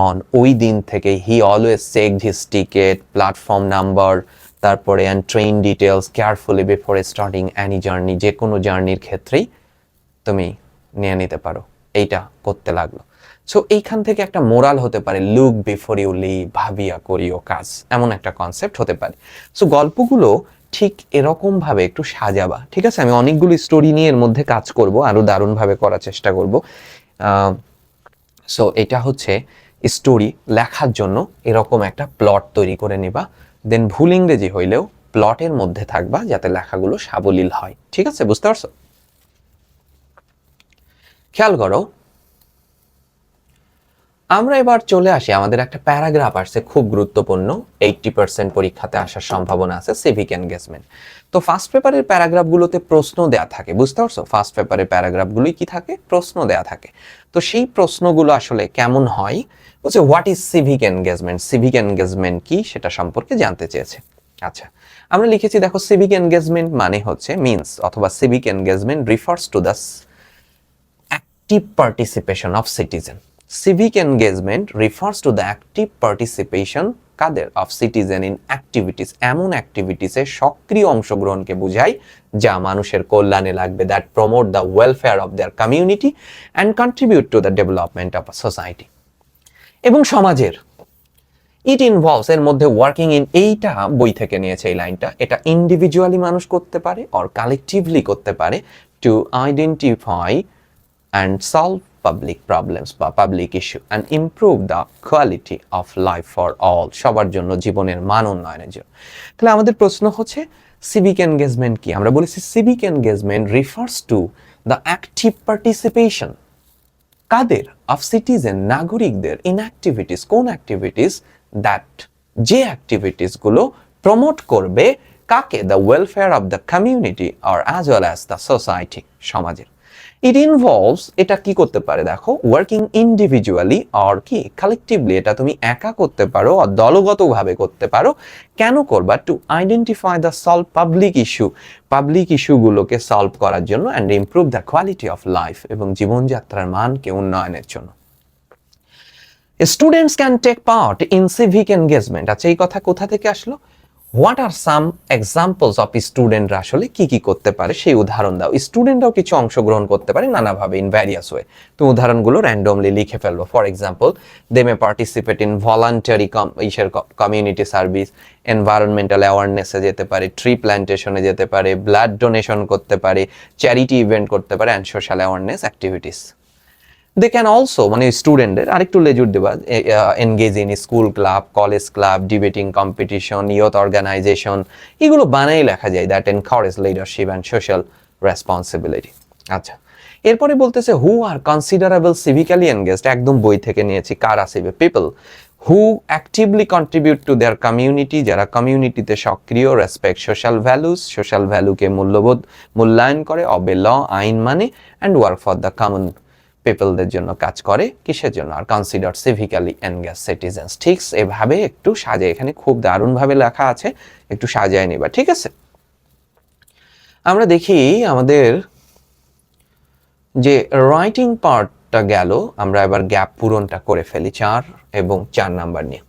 অন, ওই দিন থেকে he always checked his ticket, platform number, তারপরে and train details carefully before starting any journey. যে কোনো জার্নির ক্ষেত্রেই তুমি নিয়ে নিতে পারো, এইটা করতে লাগলো। সো এইখান থেকে একটা মোরাল হতে পারে, লুক বিফোর ইউ লিভ, ভাবিয়া করিও কাজ, এমন একটা কনসেপ্ট হতে পারে। সো গল্পগুলো ঠিক এরকম ভাবে একটু সাজাবা, ঠিক আছে? আমি অনেকগুলো স্টোরি নিয়ে এর মধ্যে কাজ করব, আরো দারুণভাবে করার চেষ্টা করব। সো এটা হচ্ছে স্টোরি লেখার জন্য এরকম একটা প্লট তৈরি করে নিবা, দেন ভুল ইংরেজি হইলেও প্লটের মধ্যে থাকবা যাতে লেখাগুলো সাবলীল হয়, ঠিক আছে? বুঝতে পারছো? খেয়াল করো, আমরা এবার চলে আসি, আমাদের একটা প্যারাগ্রাফ আসছে খুব গুরুত্বপূর্ণ, 80% পরীক্ষাতে আসার সম্ভাবনা আছে, সিভিক এনগেজমেন্ট। তো ফার্স্ট পেপারের প্যারাগ্রাফগুলোতে প্রশ্ন দেয়া থাকে, বুঝতে পারছো? ফার্স্ট পেপারের প্যারাগ্রাফগুলোই কি থাকে? প্রশ্ন দেয়া থাকে। তো সেই প্রশ্নগুলো আসলে কেমন হয়, বলছে what is civic engagement, civic engagement কি সেটা সম্পর্কে জানতে চেয়েছে। আচ্ছা, আমরা লিখেছি দেখো, সিভিক এনগেজমেন্ট মানে হচ্ছে মিনস, অথবা civic engagement refers to the active participation of citizen. Civic engagement refers to the active participation কাদের of citizen in activities, এমন অ্যাক্টিভিটিসে সক্রিয় অংশগ্রহণকে বোঝায় যা মানুষের কল্যাণে লাগবে, that promote the welfare of their community and contribute to the development of a society, এবং সমাজের। ইট ইনভলভস, এর মধ্যে ওয়ার্কিং ইন, এইটা বই থেকে নিয়েছে এই লাইনটা, এটা ইন্ডিভিজুয়ালি মানুষ করতে পারে অর কালেকটিভলি করতে পারে, to identify and solve public problems বা public issue and improve the quality of life for all, সবার জন্য জীবনের মান উন্নয়নের জন্য। তাহলে আমাদের প্রশ্ন হচ্ছে সিভিক এনগেজমেন্ট কি? আমরা বলেছি civic engagement refers to the active participation কাদের? অফ সিটিজেন, নাগরিকদের, ইন অ্যাক্টিভিটিস, কোন অ্যাক্টিভিটিস? দ্যাট, যে অ্যাক্টিভিটিস গুলো প্রমোট করবে কাকে? The welfare of the community or as well as the society, সমাজের। ইট ইনভলভস, এটা কি করতে পারে দেখো, ওয়ার্কিং ইন্ডিভিজুয়ালি অর কি কালেকটিভলি, এটা তুমি একা করতে পারো আর দলগতভাবে করতে পারো। কেন করবা? To identify the solve public issue, public ইস্যুগুলোকে সলভ করার জন্য, and improve the quality of life, এবং জীবনযাত্রার মানকে উন্নয়নের জন্য। Students can take part in civic engagement. আচ্ছা, এই কথা কোথা থেকে আসলো? What are some examples of স্টুডেন্টরা আসলে কি কি করতে পারে সেই উদাহরণ দাও। স্টুডেন্টরাও কিছু অংশগ্রহণ করতে পারে নানাভাবে, ইন ভ্যারিয়াস ওয়ে। তুমি উদাহরণগুলো র্যান্ডমলি লিখে ফেলবো। For example, they may participate in voluntary community service, environmental অ্যাওয়ারনেসে যেতে পারে, ট্রি প্ল্যান্টেশনে যেতে পারে, ব্লাড ডোনেশন করতে পারে, চ্যারিটি ইভেন্ট করতে পারে, and social awareness activities. They can also, মানে স্টুডেন্টদের আরেকটু লেজুর দেবা, engage in school club, college club, debating competition, youth organisation, এগুলো বানাই লেখা যায়, that encourage leadership and social responsibility. আচ্ছা, এরপরে বলতেছে হু আর কনসিডারেবল সিভিক্যালি এনগেজড, একদম বই থেকে নিয়েছি। কারা? Civic people who actively contribute to their community, যারা কমিউনিটিতে সক্রিয়, রেসপেক্ট সোশ্যাল ভ্যালুস, সোশ্যাল ভ্যালুকে মূল্যবোধ মূল্যায়ন করে, অবে ল, আইন মানে, and work for the common পিপলদের জন্য কাজ করে, কিসের জন্য? Are consider civically engage citizens. ঠিক এভাবে একটু সাজায়, এখানে খুব দারুণভাবে লেখা আছে, একটু সাজায় নিবা, ঠিক আছে? আমরা দেখি আমাদের যে রাইটিং পার্টটা গেল, আমরা এবার গ্যাপ পূরণটা করে ফেলি 4 এবং 4 নাম্বার নিয়ে।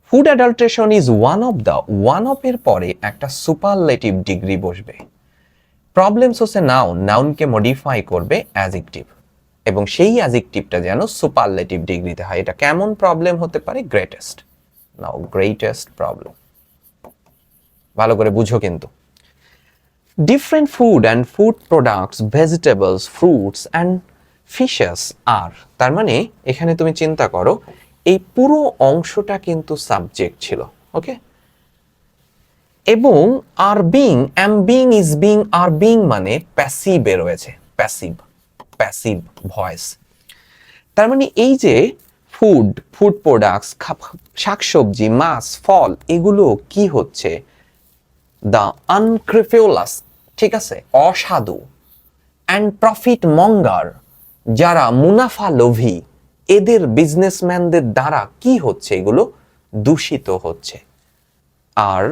Food adulteration is one of the, one of এর পরে একটা সুপারলেটিভ ডিগ্রি বসবে। প্রবলেমস হচ্ছে নাউন, নাউনকে মডিফাই করবে অ্যাডজেক্টিভ, এবং সেই অ্যাডজেক্টিভটা যেন সুপারলেটিভ ডিগ্রিতে হয়। এটা কেমন প্রবলেম হতে পারে? গ্রেটেস্ট। নাও গ্রেটেস্ট প্রবলেম, ভালো করে বুঝো কিন্তু। Different food and food products, vegetables, fruits and fishes আর, তার মানে এখানে তুমি চিন্তা করো এই পুরো অংশটা কিন্তু সাবজেক্ট ছিল, ওকে? এবং are being, am being, is being, are being মানে প্যাসিভে রয়েছে, প্যাসিভ, প্যাসিভ ভয়েস। তার মানে এই যে ফুড, ফুড প্রোডাক্টস, শাকসবজি, মাছ, ফল, এগুলো কি হচ্ছে? দ্য আনক্রিফিউলাস, ঠিক আছে, অসাধু, অ্যান্ড প্রফিট মঙ্গার, যারা মুনাফা লোভী, এদের বিজনেসম্যানদের দ্বারা কি হচ্ছে? এগুলো দূষিত হচ্ছে। আর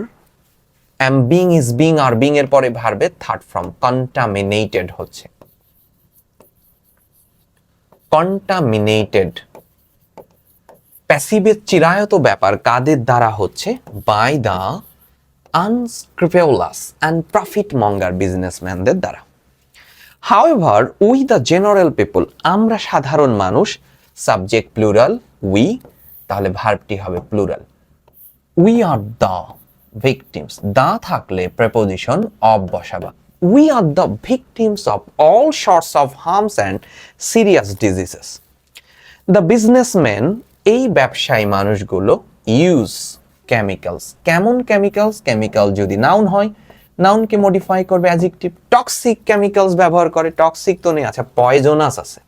am being is being R being এর পরে ভার্বের থার্ড ফর্ম contaminated হচ্ছে contaminated প্যাসিভের চিরায়ত ব্যাপার কাদের দ্বারা হচ্ছে by the unscrupulous and profit monger বিজনেসম্যানদের দ্বারা however we the general people আমরা সাধারণ মানুষ সাবজেক্ট প্লুরাল we তাহলে ভার্বটি হবে plural we are the victims the থাকলে প্রেপোজিশন অফ বসাবা we are the victims of all sorts of harms and serious diseases the businessmen এই ব্যবসায়ী মানুষগুলো ইউজ কেমিক্যালস কেমন কেমিক্যালস কেমিক্যাল যদি নাউন হয় নাউনকে মডিফাই করবে অ্যাডজেক্টিভ টক্সিক কেমিক্যালস ব্যবহার করে টক্সিক তো নেই আচ্ছা পয়জনাস আছে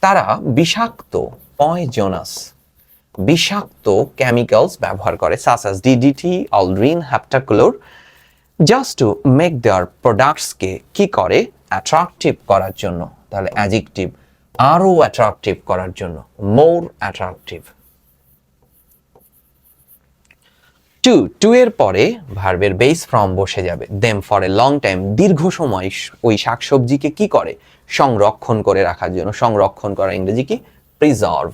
তারা বিষাক্ত পয়জনাস বিষাক্ত কেমিক্যালস ব্যবহার করে such as DDT aldrin heptachlor just to make their প্রোডাক্টসকে কি করে অ্যাট্রাকটিভ করার জন্য তাহলে অ্যাডজেক্টিভ আরো অ্যাট্রাকটিভ করার জন্য মোর অ্যাট্রাকটিভ টু এর পরে ভার্বের বেস ফর্ম বসে যাবে them for a long time দীর্ঘ সময় ওই শাকসবজিকে কি করে সংরক্ষণ করে রাখার জন্য সংরক্ষণ করা ইংরেজি কি প্রিজার্ভ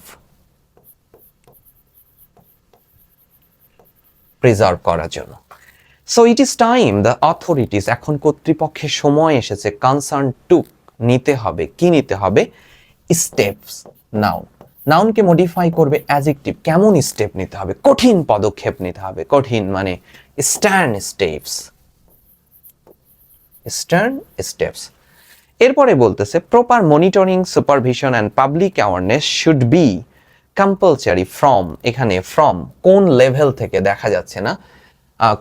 প্রিজার্ভ করার জন্য so it is time the authorities এখন কর্তৃপক্ষের সময় এসেছে কনসার্ন টু নিতে হবে কি নিতে হবে স্টেপস নাউন নাউনকে মডিফাই করবে অ্যাডজেক্টিভ কেমন স্টেপ নিতে হবে কঠিন পদক্ষেপ নিতে হবে কঠিন মানে স্টার্ন স্টেপস স্টার্ন স্টেপস এরপরে বলতেছে proper monitoring supervision and public awareness should be compulsory from এখানে ফ্রম কোন লেভেল থেকে দেখা যাচ্ছে না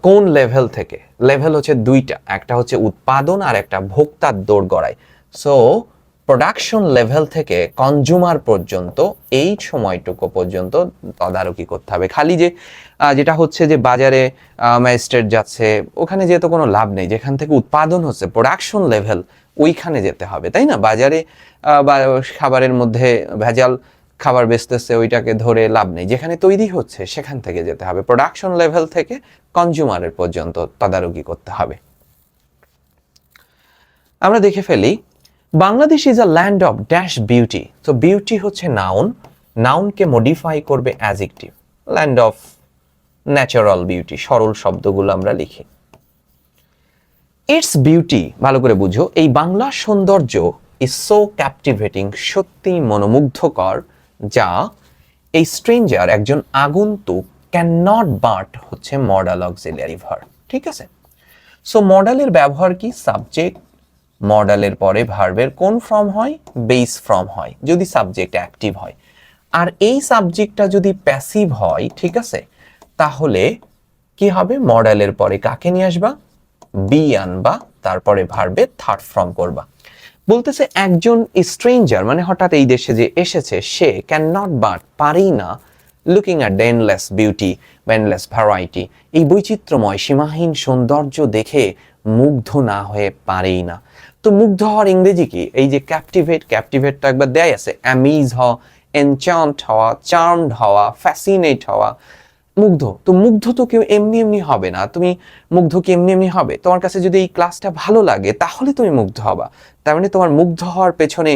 কোন লেভেল থেকে লেভেল হচ্ছে দুইটা একটা হচ্ছে উৎপাদন আর একটা ভোক্তার দোরগড়ায় সো প্রোডাকশন লেভেল থেকে কনজিউমার পর্যন্ত এই সময়টুকু পর্যন্ত তদারকি করতে হবে খালি যে যেটা হচ্ছে যে বাজারে ম্যাজিস্ট্রেট যাচ্ছে ওখানে যেয়ে তো কোনো লাভ নেই যেখান থেকে উৎপাদন হচ্ছে প্রোডাকশন লেভেল ওইখানে যেতে হবে তাই না বাজারে বা খাবারের মধ্যে ভেজাল খাবার বেচতেছে ওইটাকে ধরে লাভ নেই যেখানে তৈরি হচ্ছে সেখান থেকে যেতে হবে প্রোডাকশন লেভেল থেকে কনজিউমারের পর্যন্ত তদারকি করতে হবে আমরা দেখে ফেলি Bangladesh is a land of dash beauty তো বিউটি হচ্ছে নাউন নাউনকে মডিফাই করবে adjective land of natural beauty সরল শব্দগুলো আমরা লিখি ইটস বিউটি ভালো করে বুঝো এই বাংলা সৌন্দর্য ইজ সো ক্যাপটিভেটিং সত্যি মনোমুগ্ধকর যা এই স্ট্রেঞ্জার একজন আগন্তুক ক্যান নট বাট হচ্ছে মডাল অক্সিলিয়ারি ভার্ব ঠিক আছে সো মডালের ব্যবহার কি সাবজেক্ট মডালের পরে ভার্বের কোন ফর্ম হয় বেস ফর্ম হয় যদি সাবজেক্ট অ্যাক্টিভ হয় আর এই সাবজেক্টটা যদি প্যাসিভ হয় ঠিক আছে তাহলে কি হবে মডালের পরে কাকে নিয়ে আসবা বি আনবা তারপরে ভার্বের থার্ড ফর্ম করবা বলতেছে একজন স্ট্রেঞ্জার মানে হঠাৎ এই দেশে যে এসেছে সে ক্যান নট বাট পারেই না looking at the endless beauty বা এন্ডলেস ভ্যারাইটি এই বৈচিত্র্যময় সীমাহীন সৌন্দর্য দেখে মুগ্ধ না হয়ে পারেই না তো মুগ্ধ হওয়ার ইংরেজি কি এই যে ক্যাপটিভেটটা একবার দেয় আছে অ্যামিজ হওয়া এনচান্ট হওয়া চার্মড হওয়া ফ্যাসিনেট হওয়া মুগ্ধ তো মুগ্ধ তো কেউ এমনি এমনি হবে না তুমি মুগ্ধ কি এমনি এমনি হবে তোমার কাছে যদি এই ক্লাসটা ভালো লাগে তাহলে তুমি মুগ্ধ হবা তার মানে তোমার মুগ্ধ হওয়ার পেছনে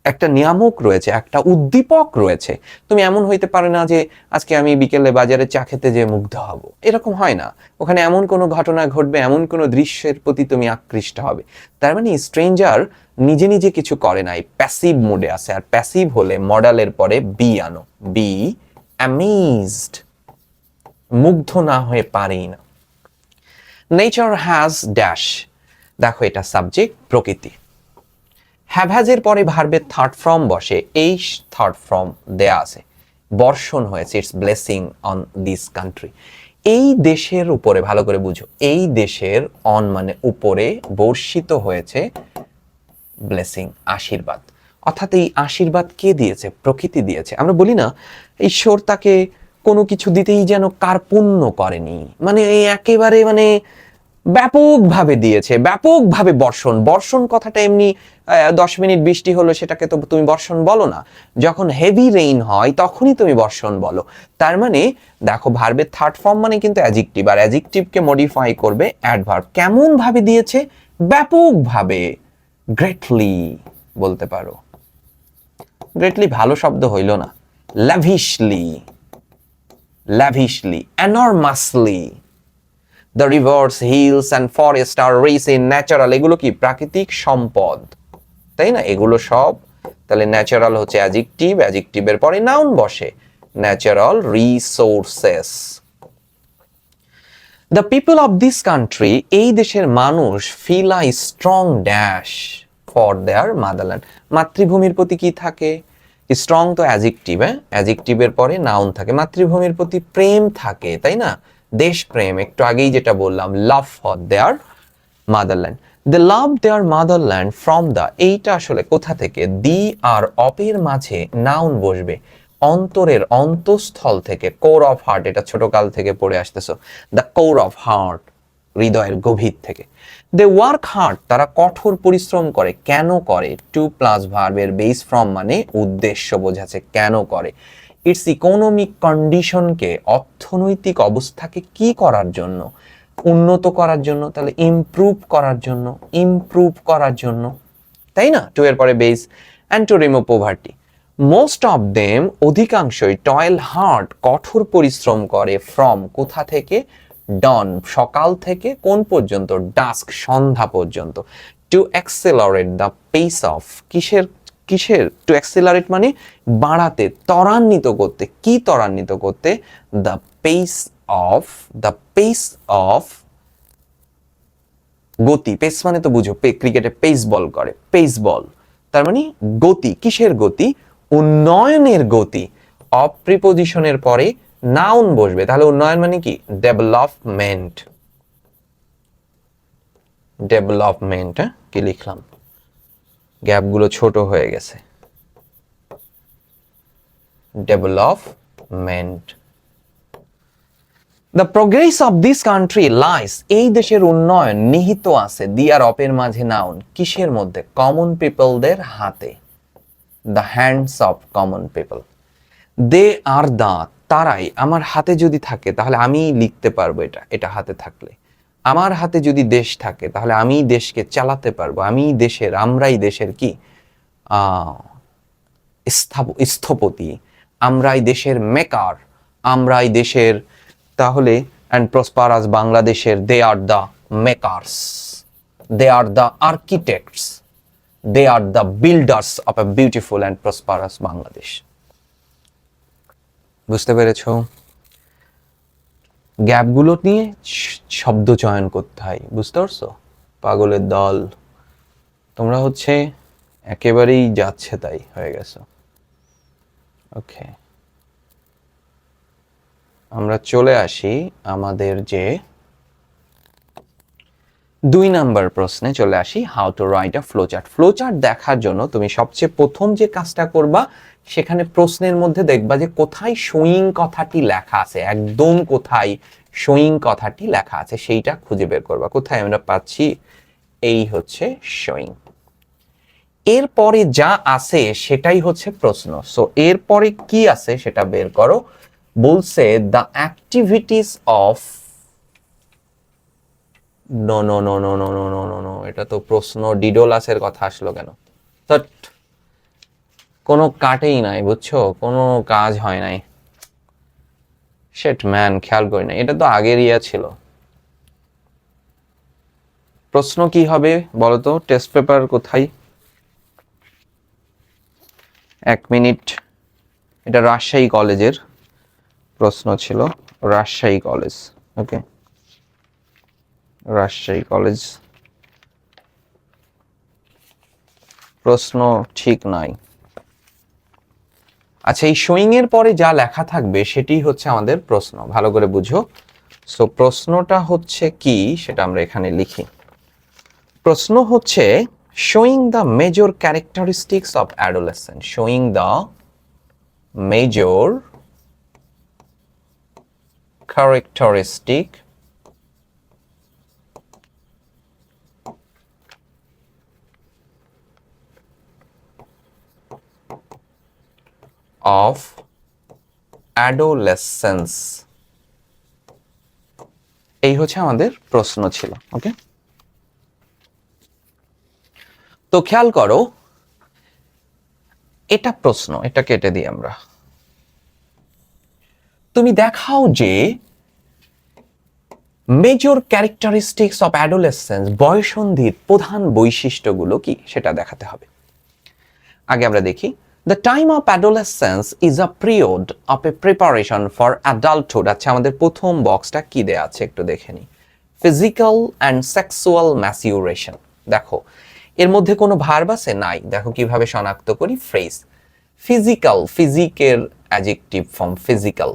একটা নিয়ামক রয়েছে একটা উদ্দীপক রয়েছে তুমি এমন হইতে পারে না যে আজকে আমি বিকেলে বাজারে চা খেতে যে মুগ্ধ হব এরকম হয় না ওখানে এমন কোনো ঘটনা ঘটবে এমন কোনো দৃশ্যের প্রতি তুমি আকৃষ্ট হবে তার মানে স্ট্রেঞ্জার নিজে নিজে কিছু করে নাই প্যাসিভ মোডে আছে আর প্যাসিভ হলে মডালের পরে বি আনো বি অ্যামেজড মুগ্ধ না হয়ে পারেই না নেচার হ্যাজ ড্যাশ দেখো এটা সাবজেক্ট প্রকৃতি হ্যাভ হ্যাজের পরে ভার্বের থার্ড ফর্ম বসে এই থার্ড ফর্ম দেয়া আছে বর্ষণ হয়েছে it's blessing on this country এই দেশের উপরে ভালো করে বুঝো এই দেশের অন মানে উপরে বর্ষিত হয়েছে ব্লেসিং আশীর্বাদ অর্থাৎ এই আশীর্বাদ কে দিয়েছে প্রকৃতি দিয়েছে আমরা বলি না ঈশ্বর তাকে কোনো কিছু দিতেই যেন কার্পণ্য করেনি মানে এই একেবারে মানে ব্যাপকভাবে দিয়েছে, ব্যাপকভাবে বর্ষণ। বর্ষণ কথাটা এমনি 10 মিনিট বৃষ্টি হলো সেটাকে তো তুমি বর্ষণ বলো না, যখন হেভি রেইন হয় তখনই তুমি বর্ষণ বলো। তার মানে দেখো ভার্বের থার্ড ফর্ম মানে কিন্তু অ্যাডজেক্টিভ, আর অ্যাডজেক্টিভকে মডিফাই করবে অ্যাডভার্ব। কেমন ভাবে দিয়েছে? ব্যাপকভাবে, গ্রেটলি বলতে পারো। গ্রেটলি ভালো শব্দ হইল না, lavishly, lavishly, enormously. The rivers, hills and forests are rich in natural, এগুলো কি প্রাকৃতিক সম্পদ, তাই না? এগুলো সব তাহলে ন্যাচারাল হচ্ছে অ্যাডজেক্টিভ, অ্যাডজেক্টিভের পরে নাউন বসে, natural resources. The people of this country, এই দেশের মানুষ, feel a strong dash for their motherland, মাতৃভূমির প্রতি কি থাকে? স্ট্রং তো অ্যাডজেক্টিভ, অ্যাডজেক্টিভের পরে নাউন থাকে, মাতৃভূমির প্রতি প্রেম থাকে, তাই না? দেশপ্রেম, একটু আগেই যেটা বললাম, love for their motherland. They love their motherland from the, এইটা আসলে কোথা থেকে? দি আর অপের মাঝে নাউন বসবে, অন্তরের অন্তঃস্থল থেকে, কোর অফ হার্ট, এটা ছোটকাল থেকে পড়ে আসতেছো, দ্য কোর অফ হার্ট, হৃদয়ের গভীর থেকে। দে ওয়ার্ক হার্ড, তারা কঠোর পরিশ্রম করে। কেন করে? টু প্লাস ভার্বের বেস ফ্রম মানে উদ্দেশ্য বোঝাচ্ছে, কেন করে। ইটস ইকোনমিক কন্ডিশনকে, অর্থনৈতিক অবস্থাকে কি করার জন্য? উন্নত করার জন্য, তাহলে ইমপ্রুভ করার জন্য, ইমপ্রুভ করার জন্য, তাই না? টু এর পরে base, and to remove poverty. Most of them, অধিকাংশই, টয়েল হার্ড, কঠোর পরিশ্রম করে, ফ্রম কোথা থেকে? ডন, সকাল থেকে কোন পর্যন্ত? ডাস্ক, সন্ধ্যা পর্যন্ত। To accelerate the pace of, কিসের কিসের? টু অ্যাক্সেলারেট মানে বাড়াতে, ত্বরান্বিত করতে। কি ত্বরান্বিত করতে? The pace of, the pace of, গতি। পেস মানে তো বুঝো, ক্রিকেটে পেস বল করে, পেস বল, তার মানে গতি। কিসের গতি? উন্নয়নের গতি। অফ প্রিপোজিশনের পরে নাউন বসবে, তাহলে উন্নয়ন মানে কি? Development, development. কি লিখলাম? গ্যাপগুলো ছোট হয়ে গেছে। Development. The progress of this country lies, এই দেশের উন্নয়ন নিহিত আছে, দি আর অপের মাঝে নাউন, কিসের মধ্যে? কমন পিপলদের হাতে, the hands of common people. They are the, তারাই, আমার হাতে যদি থাকে তাহলে আমি লিখতে পারবো, এটা এটা হাতে থাকলে। আমার হাতে যদি দেশ থাকে তাহলে আমি দেশকে চালাতে পারবো, আমি দেশের, আমরাই দেশের কি স্থপতি, আমরাই দেশের মেকার, আমরাই দেশের, তাহলে অ্যান্ড প্রসপারাস বাংলাদেশের, they are the makers, they are the architects, they are the builders of a beautiful and prosperous Bangladesh. বুঝতে পেরেছো? গ্যাপগুলো নিয়ে শব্দ চয়ন করতে হয়, বুঝতে পারছো? পাগলের দল তোমরা হচ্ছে, একেবারেই যাচ্ছে তাই হয়ে গেছো। ওকে, আমরা চলে আসি আমাদের যে 2 নাম্বার প্রশ্নে চলে আসি, how to write a flowchart. Flowchart দেখার জন্য তুমি সবচেয়ে প্রথম যে কাজটা করবা, সেখানে প্রশ্নের মধ্যে দেখবা যে কোথায় শোয়িং কথাটি লেখা আছে, একদম কোথায় শোয়িং কথাটি লেখা আছে সেইটা খুঁজে বের করবা। কোথায় আমরা পাচ্ছি? এই হচ্ছে শোয়িং। এরপরে যা আছে সেটাই হচ্ছে প্রশ্ন। সো এরপরে কি আছে সেটা বের করো। বলছে the activities of, no no no no no no no no no, এটা তো প্রশ্ন, ডিডোলাসের কথা আসলো কেন? কোনো কাটেই নাই, বুঝছো? কোনো কাজ হয় নাই। শেট ম্যান, খেয়াল করি না, এটা তো আগের ইয়া ছিল। প্রশ্ন কি হবে বলো তো? টেস্ট পেপার কোথায়? 1 মিনিট। এটা রাজশাহী কলেজের প্রশ্ন ছিল, রাজশাহী কলেজ। ওকে, রাজশাহী কলেজ। প্রশ্ন ঠিক নাই। আচ্ছা, এই শোয়িং এর পরে যা লেখা থাকবে সেটি হচ্ছে আমাদের প্রশ্ন, ভালো করে বুঝো। সো প্রশ্নটা হচ্ছে কি সেটা আমরা এখানে লিখি। প্রশ্ন হচ্ছে showing the major characteristics of adolescent, showing the major characteristic of adolescence, এই হচ্ছে আমাদের প্রশ্ন ছিল। ওকে, তো খেয়াল করো, এটা প্রশ্ন, এটা কেটে দিই আমরা। তুমি দেখাও যে মেজর ক্যারেক্টারিস্টিক্স অফ অ্যাডোলেসেন্স, বয়ঃসন্ধির প্রধান বৈশিষ্ট্যগুলো কি সেটা দেখাতে হবে। আগে আমরা দেখি, the time of adolescence is a period of A preparation for adulthood. আচ্ছা, আমাদের প্রথম বক্সটা কি দেয়া আছে একটু দেখে নিই। Physical and sexual maturation. দেখো এর মধ্যে কোনো ভার্ব আছে? নাই। দেখো কিভাবে শনাক্ত করি, ফ্রেজ। ফিজিক্যাল, ফিজিকের adjective form physical,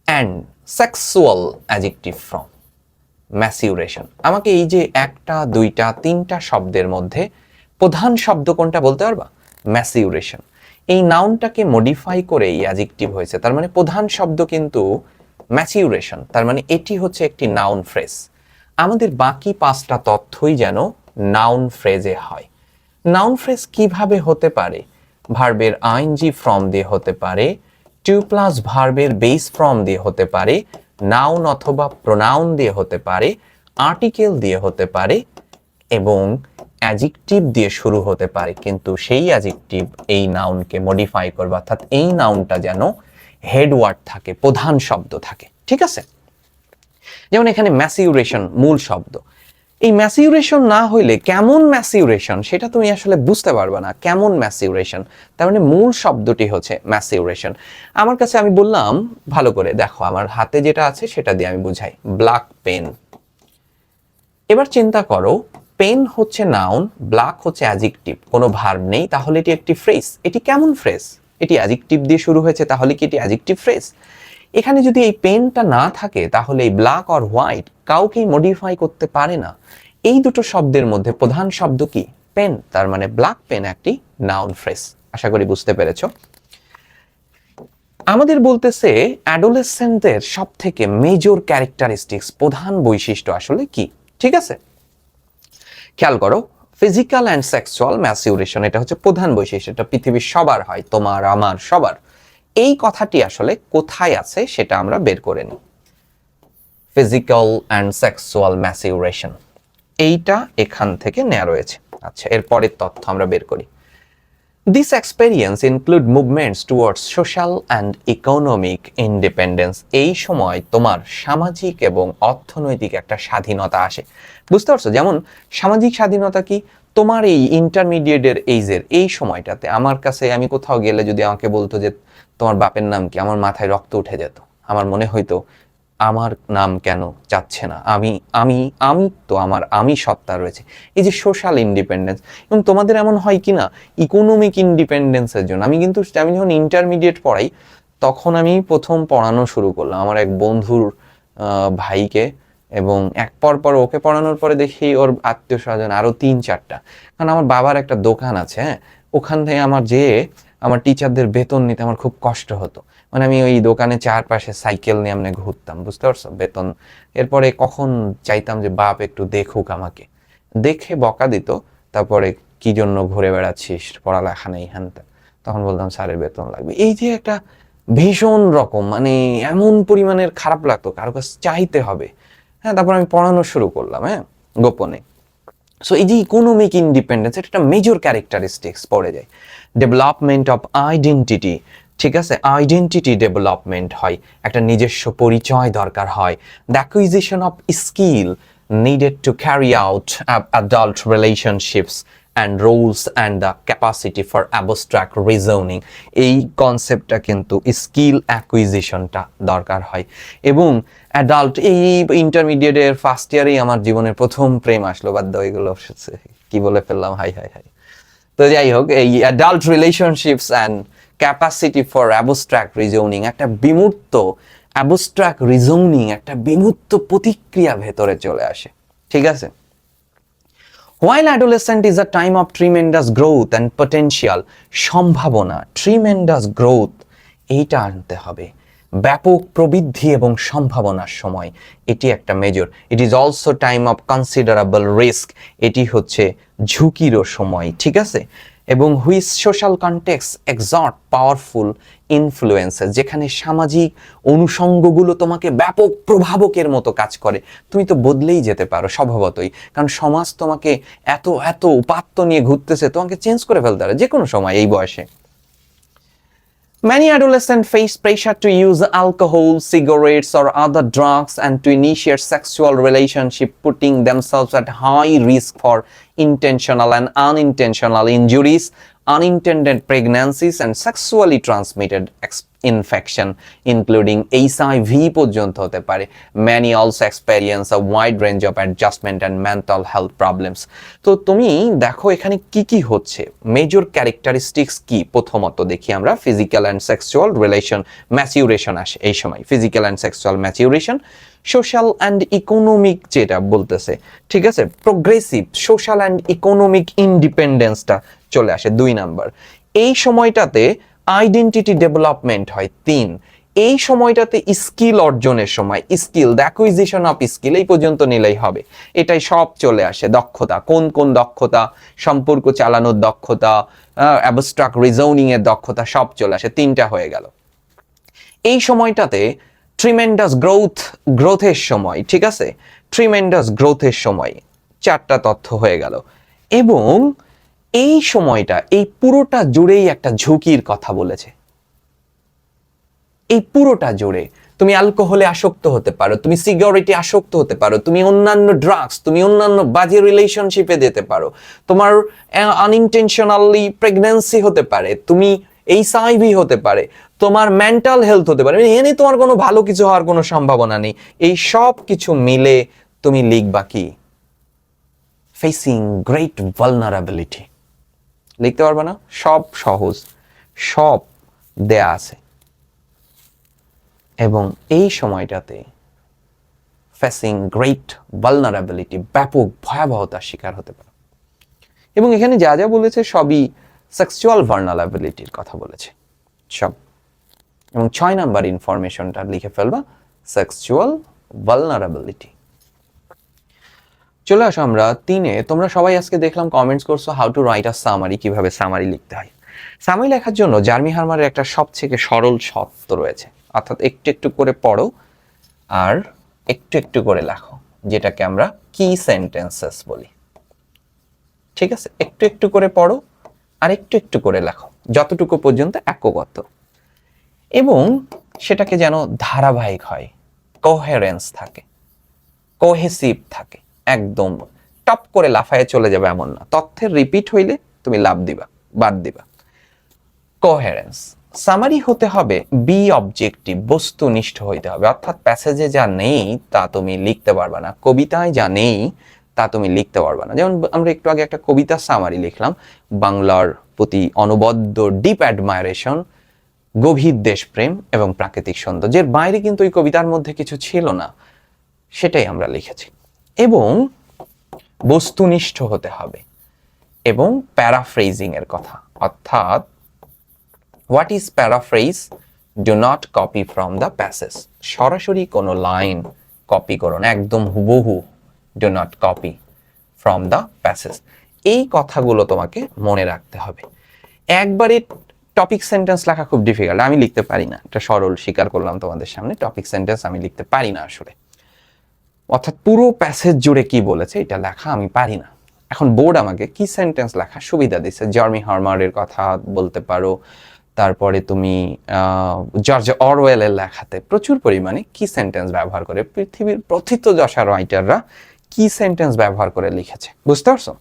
and sexual adjective form maturation. আমাকে এই যে একটা, দুইটা, তিনটা শব্দের মধ্যে প্রধান শব্দ কোনটা বলতে পারবা? ম্যাচিউরেশন। এই নাউনটাকে মডিফাই করে এই অ্যাডজেক্টিভ হয়েছে, তার মানে প্রধান শব্দ কিন্তু ম্যাচিউরেশন, তার মানে এটি হচ্ছে একটি নাউন ফ্রেজ। আমাদের বাকি পাঁচটা তথ্যই যেন নাউন ফ্রেজে হয়। নাউন ফ্রেজ কিভাবে হতে পারে? ভার্বের আইএনজি ফর্ম দিয়ে হতে পারে, টু প্লাস ভার্বের বেস ফর্ম দিয়ে হতে পারে, নাউন অথবা প্রোনাউন দিয়ে হতে পারে, আর্টিকেল দিয়ে হতে পারে, এবং অ্যাডজেক্টিভ দিয়ে শুরু হতে পারে। কিন্তু সেই অ্যাডজেক্টিভ এই নাউনকে মডিফাই করবে, অর্থাৎ এই নাউনটা যেন হেডওয়ার্ড থাকে, প্রধান শব্দ থাকে। ঠিক আছে, যেমন এখানে ম্যাচিউরেশন মূল শব্দ। এই ম্যাচিউরেশন না হইলে কেমন ম্যাচিউরেশন সেটা তুমি আসলে বুঝতে পারবে না। কেমন ম্যাচিউরেশন, তার মানে মূল শব্দটি হচ্ছে ম্যাচিউরেশন। আমার কাছে আমি বললাম, ভালো করে দেখো, আমার হাতে যেটা আছে সেটা দিয়ে আমি বুঝাই, ব্ল্যাক পেন। এবার চিন্তা করো, পেন হচ্ছে নাউন, ব্ল্যাক হচ্ছে অ্যাডজেক্টিভ, কোনো ভার্ব নেই, তাহলে এটি একটি ফ্রেজ। এটি কেমন ফ্রেজ? এটি অ্যাডজেক্টিভ দিয়ে শুরু হয়েছে, তাহলে কি এটি অ্যাডজেক্টিভ ফ্রেজ? এখানে যদি এই পেনটা না থাকে তাহলে এই ব্ল্যাক অর হোয়াইট কাউকেই মডিফাই করতে পারে না। এই দুটো শব্দের মধ্যে প্রধান শব্দ কি? পেন, তার মানে ব্ল্যাক পেন একটি নাউন ফ্রেজ। আশা করি বুঝতে পেরেছ। আমাদের বলতেছে অ্যাডোলেসেন্টদের সব থেকে মেজর ক্যারেক্টারিস্টিক্স, প্রধান বৈশিষ্ট্য আসলে কি। ঠিক আছে, খেয়াল করো, ফিজিক্যাল অ্যান্ড সেক্সুয়াল ম্যাচিউরেশন, এটা হচ্ছে প্রধান বৈশিষ্ট্য। এটা পৃথিবীর সবার হয়, তোমার আমার সবার। এই কথাটি আসলে কোথায় আছে সেটা আমরা বের করে নিই। ফিজিক্যাল অ্যান্ড সেক্সুয়াল ম্যাচিউরেশন, এইটা এখান থেকে নেওয়া রয়েছে। আচ্ছা, এর পরের তথ্য আমরা বের করি। This experience include movements towards social and economic independence. এই সময় তোমার সামাজিক এবং অর্থনৈতিক একটা স্বাধীনতা আসে। বুঝতে পারছো? যেমন সামাজিক স্বাধীনতা কি? তোমার এই ইন্টারমিডিয়েটের এইজের এই সময়টাতে আমার কাছে, আমি কোথাও গেলে যদি আমাকে বলতো যে তোমার বাপের নাম কি, আমার মাথায় রক্ত উঠে যেত। আমার মনে হইতো আমার নাম কেন চাচ্ছে না, আমি আমি আমি তো আমার আমি সত্তা রয়েছে। এই যে সোশ্যাল ইন্ডিপেন্ডেন্স, এবং তোমাদের এমন হয় কি না ইকোনমিক ইন্ডিপেন্ডেন্সের জন্য। আমি যখন ইন্টারমিডিয়েট পড়াই তখন আমি প্রথম পড়ানো শুরু করলাম আমার এক বন্ধুর ভাইকে, এবং এক পর ওকে পড়ানোর পরে দেখি ওর আত্মীয় স্বজন আরও 3-4টা। কারণ আমার বাবার একটা দোকান আছে, হ্যাঁ, ওখান থেকে আমার টিচারদের বেতন নিতে আমার খুব কষ্ট হতো। মানে আমি ওই দোকানে চারপাশে সাইকেল নিয়ে আমি ঘুরতাম, বুঝতে পারছো, বেতন। এরপরে কখন চাইতাম যে বাপ একটু দেখুক, আমাকে দেখে বকা দিত। তারপরে কি জন্য ঘুরে বেড়াচ্ছিস, পড়ালেখা নেই, হ্যান ত্যান। তখন বলতাম স্যারের বেতন লাগবে। এই যে একটা ভীষণ রকম, মানে এমন পরিমাণের খারাপ লাগতো, কারো কাছে চাইতে হবে। হ্যাঁ, তারপর আমি পড়ানো শুরু করলাম, হ্যাঁ, গোপনে। সো এই যে ইকোনমিক ইন্ডিপেন্ডেন্স, এটা একটা মেজর ক্যারেক্টারিস্টিক্স পড়ে যায়। ডেভেলপমেন্ট অফ আইডেন্টিটি, ঠিক আছে, আইডেন্টিটি ডেভেলপমেন্ট হয়, একটা নিজস্ব পরিচয় দরকার হয়। The acquisition of skill needed to carry out adult relationships and roles and the capacity for abstract reasoning. এই কনসেপ্টটা কিন্তু স্কিল অ্যাকুইজিশনটা দরকার হয়। এবং অ্যাডাল্ট, এই ইন্টারমিডিয়েটের ফার্স্ট ইয়ারেই আমার জীবনের প্রথম প্রেম আসলো, বাদ দাও এগুলো, কি বলে ফেললাম, হাই হাই হাই। তো যাই হোক, এই adult relationships and capacity for abstract reasoning, একটা বিমূর্ত অ্যাবস্ট্রাক্ট রিজনিং, একটা বিমূর্ত প্রতিক্রিয়া ভেতরে চলে আসে। ঠিক আছে, While adolescent is a time of tremendous growth and potential, সম্ভাবনা, tremendous growth, এইটা আনতে হবে, ব্যাপক প্রবৃদ্ধি এবং সম্ভাবনার সময়, এটি একটা major. It is also time of considerable risk, এটি হচ্ছে ঝুঁকিরও সময়। ঠিক আছে, এবং which social context exert powerful influences, যেখানে সামাজিক অনুষঙ্গগুলো তোমাকে ব্যাপক প্রভাবকের মতো কাজ করে। তুমি তো বদলেই যেতে পারো স্বভাবতই, কারণ সমাজ তোমাকে এত এত উপাত্ত নিয়ে ঘুরতেছে, তোমাকে চেঞ্জ করে ফেলতে পারে যে কোনো সময় এই বয়সে। Many adolescents face pressure to use alcohol, cigarettes, or other drugs and to initiate sexual relationship, putting themselves at high risk for intentional and unintentional injuries, unintended pregnancies, and sexually transmitted infection, including HIV পর্যন্ত হতে পারে। Many also experience a wide range of adjustment and mental health problems. তো তুমি দেখো এখানে কি কি হচ্ছে, মেজর ক্যারেক্টারিস্টিক্স কি। প্রথমত দেখি আমরা physical and sexual relation maturation আসে এই সময়, physical and sexual maturation. Social and economic যেটা বলতেছে, ঠিক আছে, প্রোগ্রেসিভ সোশ্যাল অ্যান্ড ইকোনমিক ইন্ডিপেন্ডেন্সটা চলে আসে 2 নাম্বার। এই সময়টাতে আইডেন্টিটি ডেভেলপমেন্ট হয় 3। এই সময়টাতে স্কিল অর্জনের সময়, skill the acquisition of skill এই পর্যন্ত নিলেই হবে, এটাই সব চলে আসে। দক্ষতা, কোন কোন দক্ষতা, সম্পর্ক চালানোর দক্ষতা, অ্যাবস্ট্রাক্ট রিজনিং এর দক্ষতা, সব চলে আসে, 3টা হয়ে গেল। এই সময়টাতে ট্রিমেন্ডাস গ্রোথের সময়, ঠিক আছে, ট্রিমেন্ডাস গ্রোথের সময় 4টা তথ্য হয়ে গেল। এবং এই সময়টা, এই পুরোটা জুড়েই একটা ঝুঁকির কথা বলেছে। এই পুরোটা জুড়ে তুমি অ্যালকোহলে আসক্ত হতে পারো, তুমি সিগারেটে আসক্ত হতে পারো, তুমি অন্যান্য ড্রাগস, তুমি অন্যান্য বাজে রিলেশনশিপে যেতে পারো, তোমার আনইনটেনশনালি প্রেগন্যান্সি হতে পারে, তুমি HIV হতে পারে, তোমার মেন্টাল হেলথ হতে পারে, এনে তোমার কোনো ভালো কিছু হওয়ার কোনো সম্ভাবনা নেই। এই সব কিছু মিলে তুমি লিখবা কি, ফেসিং গ্রেট ভালনারাবিলিটি। লিখতে পারবে না? সব সহজ, সব দেয়া আছে। এবং এই সময়টাতে ফেসিং গ্রেট ভালনারাবিলিটি, ব্যাপক ভয়াবহতার শিকার হতে পারে। এবং এখানে যা যা বলেছে সবই সেক্সুয়াল ভালনারাবিলিটির কথা বলেছে সব। এবং 6 নাম্বার ইনফরমেশনটা লিখে ফেলবা, সেক্সুয়াল ভালনারাবিলিটি। চলে আসো আমরা 3-এ। তোমরা সবাই আজকে দেখলাম কমেন্টস করছো how to write a summary, কিভাবে সামারি লিখতে হয়। সামারি লেখার জন্য জার্মি হারমারের একটা সবথেকে সরল শর্ত রয়েছে, অর্থাৎ একটু একটু করে পড়ো আর একটু একটু করে লেখো, যেটাকে আমরা কি সেন্টেন্সেস বলি। ঠিক আছে, একটু একটু করে পড়ো আর একটু একটু করে লেখো, যতটুকু পর্যন্ত একগত, এবং সেটাকে যেন ধারাবাহিক হয়, কোহেরেন্স থাকে, কোহেসিভ থাকে। একদম টপ করে লাফায়ে চলে যাবে এমন না, তথ্যের রিপিট হইলে তুমি লাভ দিবা, বাদ দিবা। কোহেরেন্স। সামারি হতে হবে বি অবজেক্টিভ, বস্তুনিষ্ঠ হইতে হবে, অর্থাৎ প্যাসেজে যা নেই তা তুমি লিখতে পারবে না, কবিতায় যা নেই তা তুমি লিখতে পারবে না। যেমন আমরা একটু আগে একটা কবিতা সামারি লিখলাম, বাংলার প্রতি অনবদ্য ডিপ অ্যাডমায়ারেশন, গভীর দেশপ্রেম এবং প্রাকৃতিক সৌন্দর্যের বাইরে কিন্তু ওই কবিতার মধ্যে কিছু ছিল না, সেটাই আমরা লিখেছি। এবং বস্তুনিষ্ঠ হতে হবে, এবং প্যারাফ্রেজিং এর কথা, অর্থাৎ what is paraphrase, do not copy from the passage, সরাসরি কোনো লাইন কপি করো না, একদম হুবহু, do not copy from the passage. এই কথাগুলো তোমাকে মনে রাখতে হবে। একবারে টপিক সেন্টেন্স লেখা খুব ডিফিকাল্ট, আমি লিখতে পারি না, এটা সরল স্বীকার করলাম তোমাদের সামনে, টপিক সেন্টেন্স আমি লিখতে পারি না আসলে, অর্থাৎ পুরো প্যাসেজ জুড়ে কি বলেছে এটা লেখা আমি পারি না। এখন বোর্ড আমাকে কি সেন্টেন্স লেখা সুবিধা দিচ্ছে, জার্মি হারমারের কথা বলতে পারো, তারপরে তুমি জর্জ অরওয়েলের লেখাতে প্রচুর পরিমাণে কি সেন্টেন্স ব্যবহার করে, পৃথিবীর প্রথিতযশা রাইটাররা কি সেন্টেন্স ব্যবহার করে লিখেছে, বুঝতে পারছো?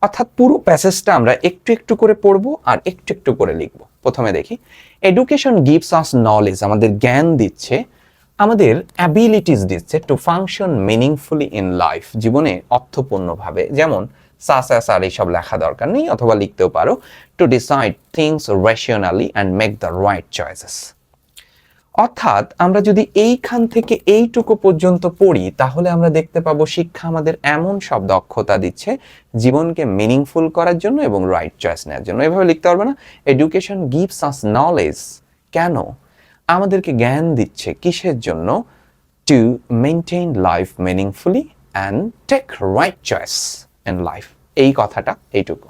অর্থাৎ পুরো প্যাসেজটা আমরা একটু একটু করে পড়বো আর একটু একটু করে লিখবো। প্রথমে দেখি, এডুকেশন গিভস আস নলেজ, আমাদের জ্ঞান দিচ্ছে, আমাদের অ্যাবিলিটিস দিচ্ছে to function meaningfully in life, জীবনে অর্থপূর্ণভাবে, যেমন সাস আর এইসব লেখা দরকার নেই, অথবা লিখতেও পারো, to decide things rationally and make the right choices. অর্থাৎ আমরা যদি এইখান থেকে এইটুকু পর্যন্ত পড়ি তাহলে আমরা দেখতে পাবো শিক্ষা আমাদের এমন সব দক্ষতা দিচ্ছে জীবনকে মিনিংফুল করার জন্য এবং রাইট চয়েস নেওয়ার জন্য। এভাবে লিখতে পারবে না, এডুকেশন গিভস আস নলেজ, কেন আমাদেরকে জ্ঞান দিচ্ছে, কিসের জন্য, to maintain life meaningfully and take right choice in life, এই কথাটা এইটুকু।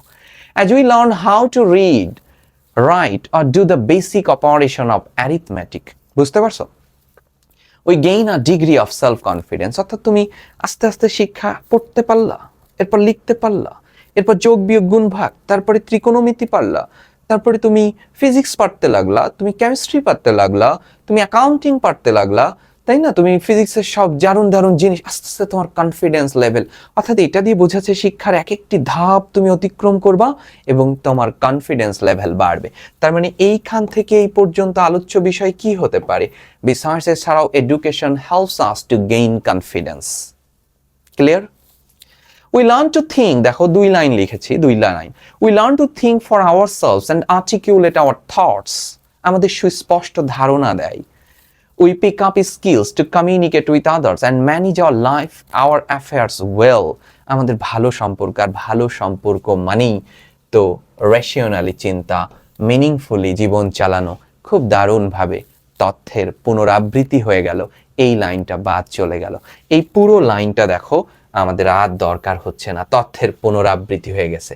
As we learn how to read, write or do the basic operation of arithmetic, বুঝতে পারছো? We gain a degree of self confidence, অর্থাৎ তুমি আস্তে আস্তে শিক্ষা পড়তে পারলা, এরপর লিখতে পারলা, এরপর যোগ বিয়োগ গুণ ভাগ, তারপরে ত্রিকোণমিতি পারলা, তারপরে তুমি ফিজিক্স পারতে লাগলা, তুমি কেমিস্ট্রি পারতে লাগলা, তুমি অ্যাকাউন্টিং পারতে লাগলা, তাই না? তুমি ফিজিক্সের সব দারুণ দারুণ জিনিস, আস্তে আস্তে তোমার কনফিডেন্স লেভেল, অর্থাৎ এটা দিয়ে বোঝাচ্ছে শিক্ষার এক একটি ধাপ তুমি অতিক্রম করবা এবং তোমার কনফিডেন্স লেভেল বাড়বে। তার মানে এইখান থেকে এই পর্যন্ত আলোচ্য বিষয় কি হতে পারে? বিসার্স এছাড়াও education helps us to gain confidence. Clear? We learn to think, দেখো দুই লাইন লিখেছি, দুই line. We learn to think for ourselves and articulate our thoughts, আমাদের সুস্পষ্ট ধারণা দেয়। We pick up skills to communicate with others and manage our life, our affairs well, আমাদের ভালো সম্পর্ক, আর ভালো সম্পর্ক মানেই তো রেশনালি চিন্তা, মিনিংফুলি জীবন চালানো, খুব দারুণভাবে তথ্যের পুনরাবৃত্তি হয়ে গেল, এই লাইনটা বাদ চলে গেল। এই পুরো লাইনটা দেখো আমাদের আর দরকার হচ্ছে না, তথ্যের পুনরাবৃত্তি হয়ে গেছে।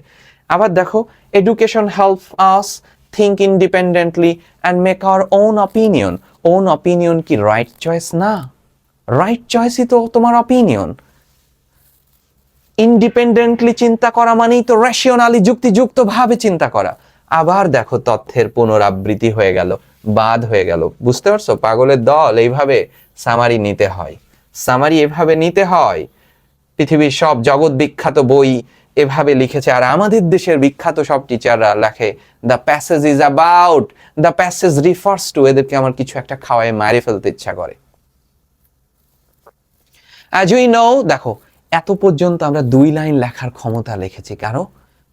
আবার দেখো, education help us think independently and make our own opinion. own opinion কি রাইট চয়েস না? রাইট চয়েসই তো তোমার অপিনিয়ন। ইন্ডিপেন্ডেন্টলি চিন্তা করা মানেই তো রেশনালি যুক্তিযুক্ত ভাবে চিন্তা করা। আবার দেখো তথ্যের পুনরাবৃত্তি হয়ে গেল, বাদ হয়ে গেল। বুঝতে পারছো? পাগলের দল এইভাবে সামারি নিতে হয়, সামারি এভাবে নিতে হয়। পৃথিবীর সব জগৎ বিখ্যাত বই এভাবে লিখেছে, আর আমাদের দেশের বিখ্যাত সব টিচাররা লেখে the passage is about, the passage refers to. এদেরকে আমার কিছু একটা খাওয়ায় মারে ফেলতে ইচ্ছা করে। As we know, দেখো এত পর্যন্ত আমরা দুই লাইন লেখার ক্ষমতা লিখেছি, কারো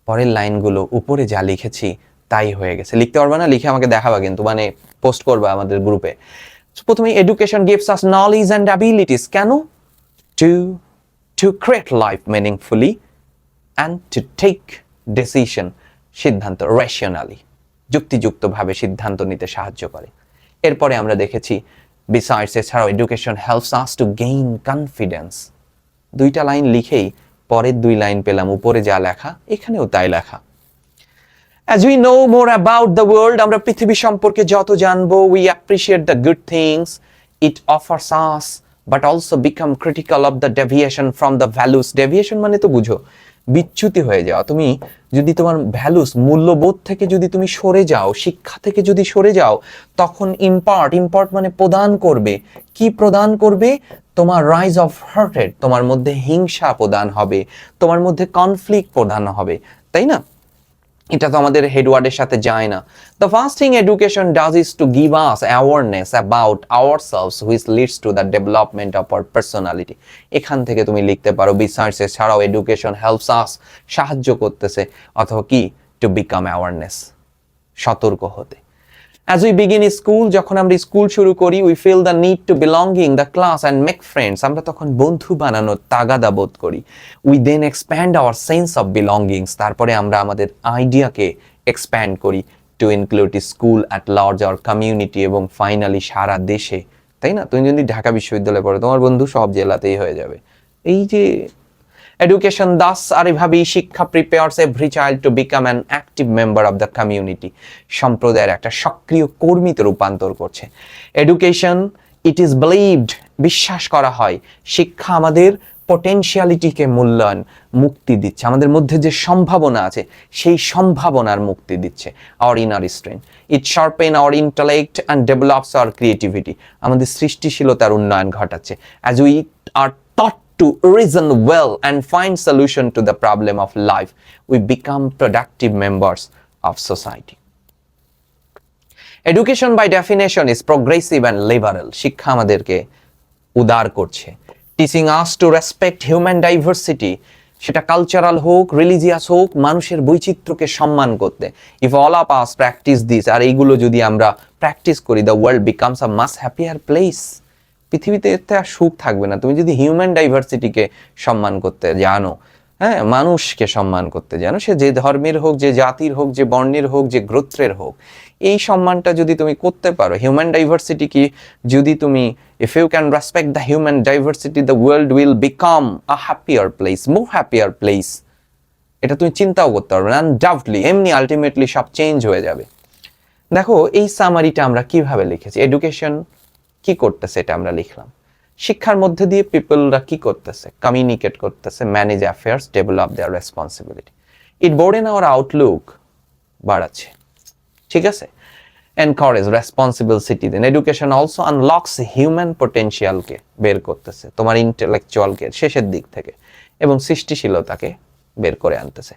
পরের লাইনগুলো উপরে যা লিখেছি তাই হয়ে গেছে। লিখতে পারবা না? লিখে আমাকে দেখাবা, কিন্তু মানে পোস্ট করবা আমাদের গ্রুপে। প্রথমে education gives us knowledge and abilities, কেন? to create life meaningfully and to take decision, সিদ্ধান্ত rationally, যুক্তিযুক্তভাবে সিদ্ধান্ত নিতে সাহায্য করে। এরপরে আমরা দেখেছি besides এছাড়াও education helps us to gain confidence। দুইটা লাইন লিখেই পরের দুই লাইন পেলাম, উপরে যা লেখা এখানেও তাই লেখা। As we know more about the world, আমরা পৃথিবী সম্পর্কে যত জানবো, we appreciate the good things it offers us, but also become critical of the deviation from the values. Deviation মানে তো বুঝো, বিচ্যুতি হয়ে যাওয়া। তুমি যদি তোমার ভ্যালুস, মূল্যবোধ থেকে যদি তুমি সরে যাও, শিক্ষা থেকে যদি সরে যাও, তখন ইম্পার্ট মানে প্রদান করবে। কি প্রদান করবে? তোমার রাইজ অফ হার্টেড, তোমার মধ্যে হিংসা প্রদান হবে, তোমার মধ্যে কনফ্লিক্ট প্রদান হবে, তাই না? এটা তো আমাদের হেডওয়ার্ডের সাথে যায় না। The first thing education does is to give us awareness about ourselves, which leads to the development of our personality. এখান থেকে তুমি লিখতে পারো besides এছাড়াও education helps us, সাহায্য করতেছে, অথবা কি? To become awareness, সতর্ক হতে। As we begin school, যখন আমরা স্কুল শুরু করি, we feel the need to belonging the class and make friends, আমরা তখন বন্ধু বানানোর তাগাদা বোধ করি। We then expand our sense of belongings, তারপরে আমরা আমাদের আইডিয়াকে এক্সপ্যান্ড করি to include school at large, our community, এবং ফাইনালি সারা দেশে, তাই না? তুমি যদি ঢাকা বিশ্ববিদ্যালয়ে পড়ো, তোমার বন্ধু সব জেলাতেই হয়ে যাবে। এই যে এডুকেশন দাস, আর এভাবেই শিক্ষা prepares every child to become an active member of the community, সম্প্রদায়ের একটা সক্রিয় কর্মীতে রূপান্তর করছে। এডুকেশন, ইট ইজ বিলিভড, বিশ্বাস করা হয়, শিক্ষা আমাদের পটেনশিয়ালিটিকে মূল্যায়ন, মুক্তি দিচ্ছে, আমাদের মধ্যে যে সম্ভাবনা আছে সেই সম্ভাবনার মুক্তি দিচ্ছে। Our inner strength, it sharpen our intellect and develops our creativity, আমাদের সৃষ্টিশীলতার উন্নয়ন ঘটাচ্ছে। As we are taught to reason well and find solution to the problem of life, we become productive members of society. Education by definition is progressive and liberal. শিক্ষা আমাদেরকে উদার করছে। Teaching us to respect human diversity, সেটা cultural হোক, religious হোক, মানুষের বৈচিত্র্যকে সম্মান করতে। If all of us practice this, আর এইগুলো যদি আমরা প্র্যাকটিস করি, the world becomes a much happier place. পৃথিবীতে এতে আর সুখ থাকবে না। তুমি যদি হিউম্যান ডাইভার্সিটিকে সম্মান করতে জানো, হ্যাঁ, মানুষকে সম্মান করতে জানো, সে যে ধর্মের হোক, যে জাতির হোক, যে বর্ণের হোক, যে গোত্রের হোক, এই সম্মানটা যদি তুমি করতে পারো, হিউম্যান ডাইভার্সিটি কি যদি তুমি, if you can respect the human diversity, the world will become a happier place, more happier place. এটা তুমি চিন্তাও করতে পারবে না, আনডাউটলি এমনি আলটিমেটলি সব চেঞ্জ হয়ে যাবে। দেখো এই সামারিটা আমরা কিভাবে লিখেছি, এডুকেশন কি করতেছে এটা আমরা লিখলাম, শিক্ষার মধ্যে দিয়ে পিপলরা কি করতেছে, কমিউনিকেট করতেছে, manage affairs, develop their responsibility, it broaden our outlook বাড়াচ্ছে, ঠিক আছে। Encourage responsible citizen, education also unlocks human পোটেনশিয়ালকে বের করতেছে, তোমার ইন্টেলেকচুয়ালকে শেষের দিক থেকে, এবং সৃষ্টিশীলতাকে বের করে আনতেছে।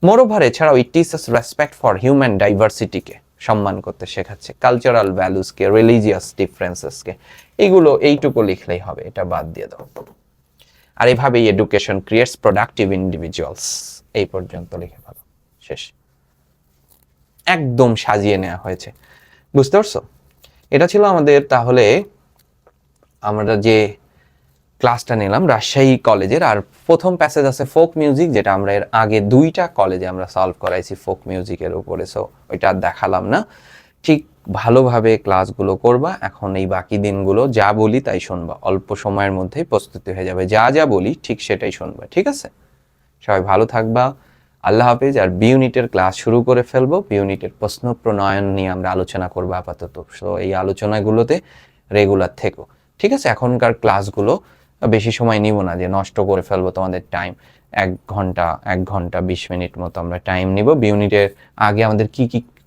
মোরওভার এছাড়াও it teaches respect for human ডাইভার্সিটিকে সম্মান করতে শেখাচ্ছে, কালচারাল ভ্যালুসকে, রিলিজিয়াস ডিফারেন্সেসকে। এইটুকু লিখলেই হবে, এটা বাদ দিয়ে দাও। আর এভাবেই এডুকেশন ক্রিয়েটস প্রোডাক্টিভ ইন্ডিভিজুয়ালস, এই পর্যন্ত লিখে ভালো, শেষ। একদম সাজিয়ে নেওয়া হয়েছে, বুঝতে পারছো? এটা ছিল আমাদের, তাহলে আমরা যে ক্লাসটা নিলাম রাজশাহী কলেজের। আর প্রথম প্যাসেজ আছে ফোক মিউজিক, যেটা আমরা এর আগে 2টা কলেজে আমরা সলভ করাইছি ফোক মিউজিকের উপরে, সো ওইটা আর দেখালাম না। ঠিক ভালোভাবে ক্লাসগুলো করবা। এখন এই বাকি দিনগুলো যা বলি তাই শুনবা, অল্প সময়ের মধ্যেই প্রস্তুতি হয়ে যাবে, যা যা বলি ঠিক সেটাই শুনবা, ঠিক আছে? সবাই ভালো থাকবা, আল্লাহ হাফেজ। আর বি ইউনিটের ক্লাস শুরু করে ফেলবো, বি ইউনিটের প্রশ্ন প্রণয়ন নিয়ে আমরা আলোচনা করবো আপাতত, সো এই আলোচনাগুলোতে রেগুলার থেকো, ঠিক আছে? এখনকার ক্লাসগুলো বেশি সময় নিব না যে নষ্ট করে ফেলবো তোমাদের টাইম, 1 ঘন্টা 20 মিনিট মতো আমরা টাইম নিব। বি ইউনিটের আগে আমাদের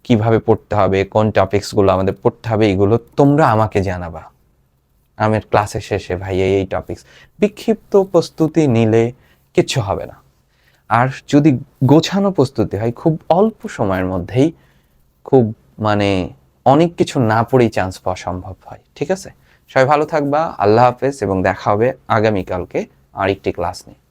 কিভাবে পড়তে হবে, কোন টপিকসগুলো আমাদের পড়তে হবে, এগুলো তোমরা আমাকে জানাবা আমার ক্লাসের শেষে, ভাই এই টপিকস। বিক্ষিপ্ত প্রস্তুতি নিলে কিচ্ছু হবে না, আর যদি গোছানো প্রস্তুতি হয় খুব অল্প সময়ের মধ্যেই খুব অনেক কিছু না পড়েই চান্স পাওয়া সম্ভব হয়, ঠিক আছে? সবাই ভালো থাকবা, আল্লাহ হাফেজ, এবং দেখা হবে আগামীকালকে আরেকটি ক্লাস নিয়ে।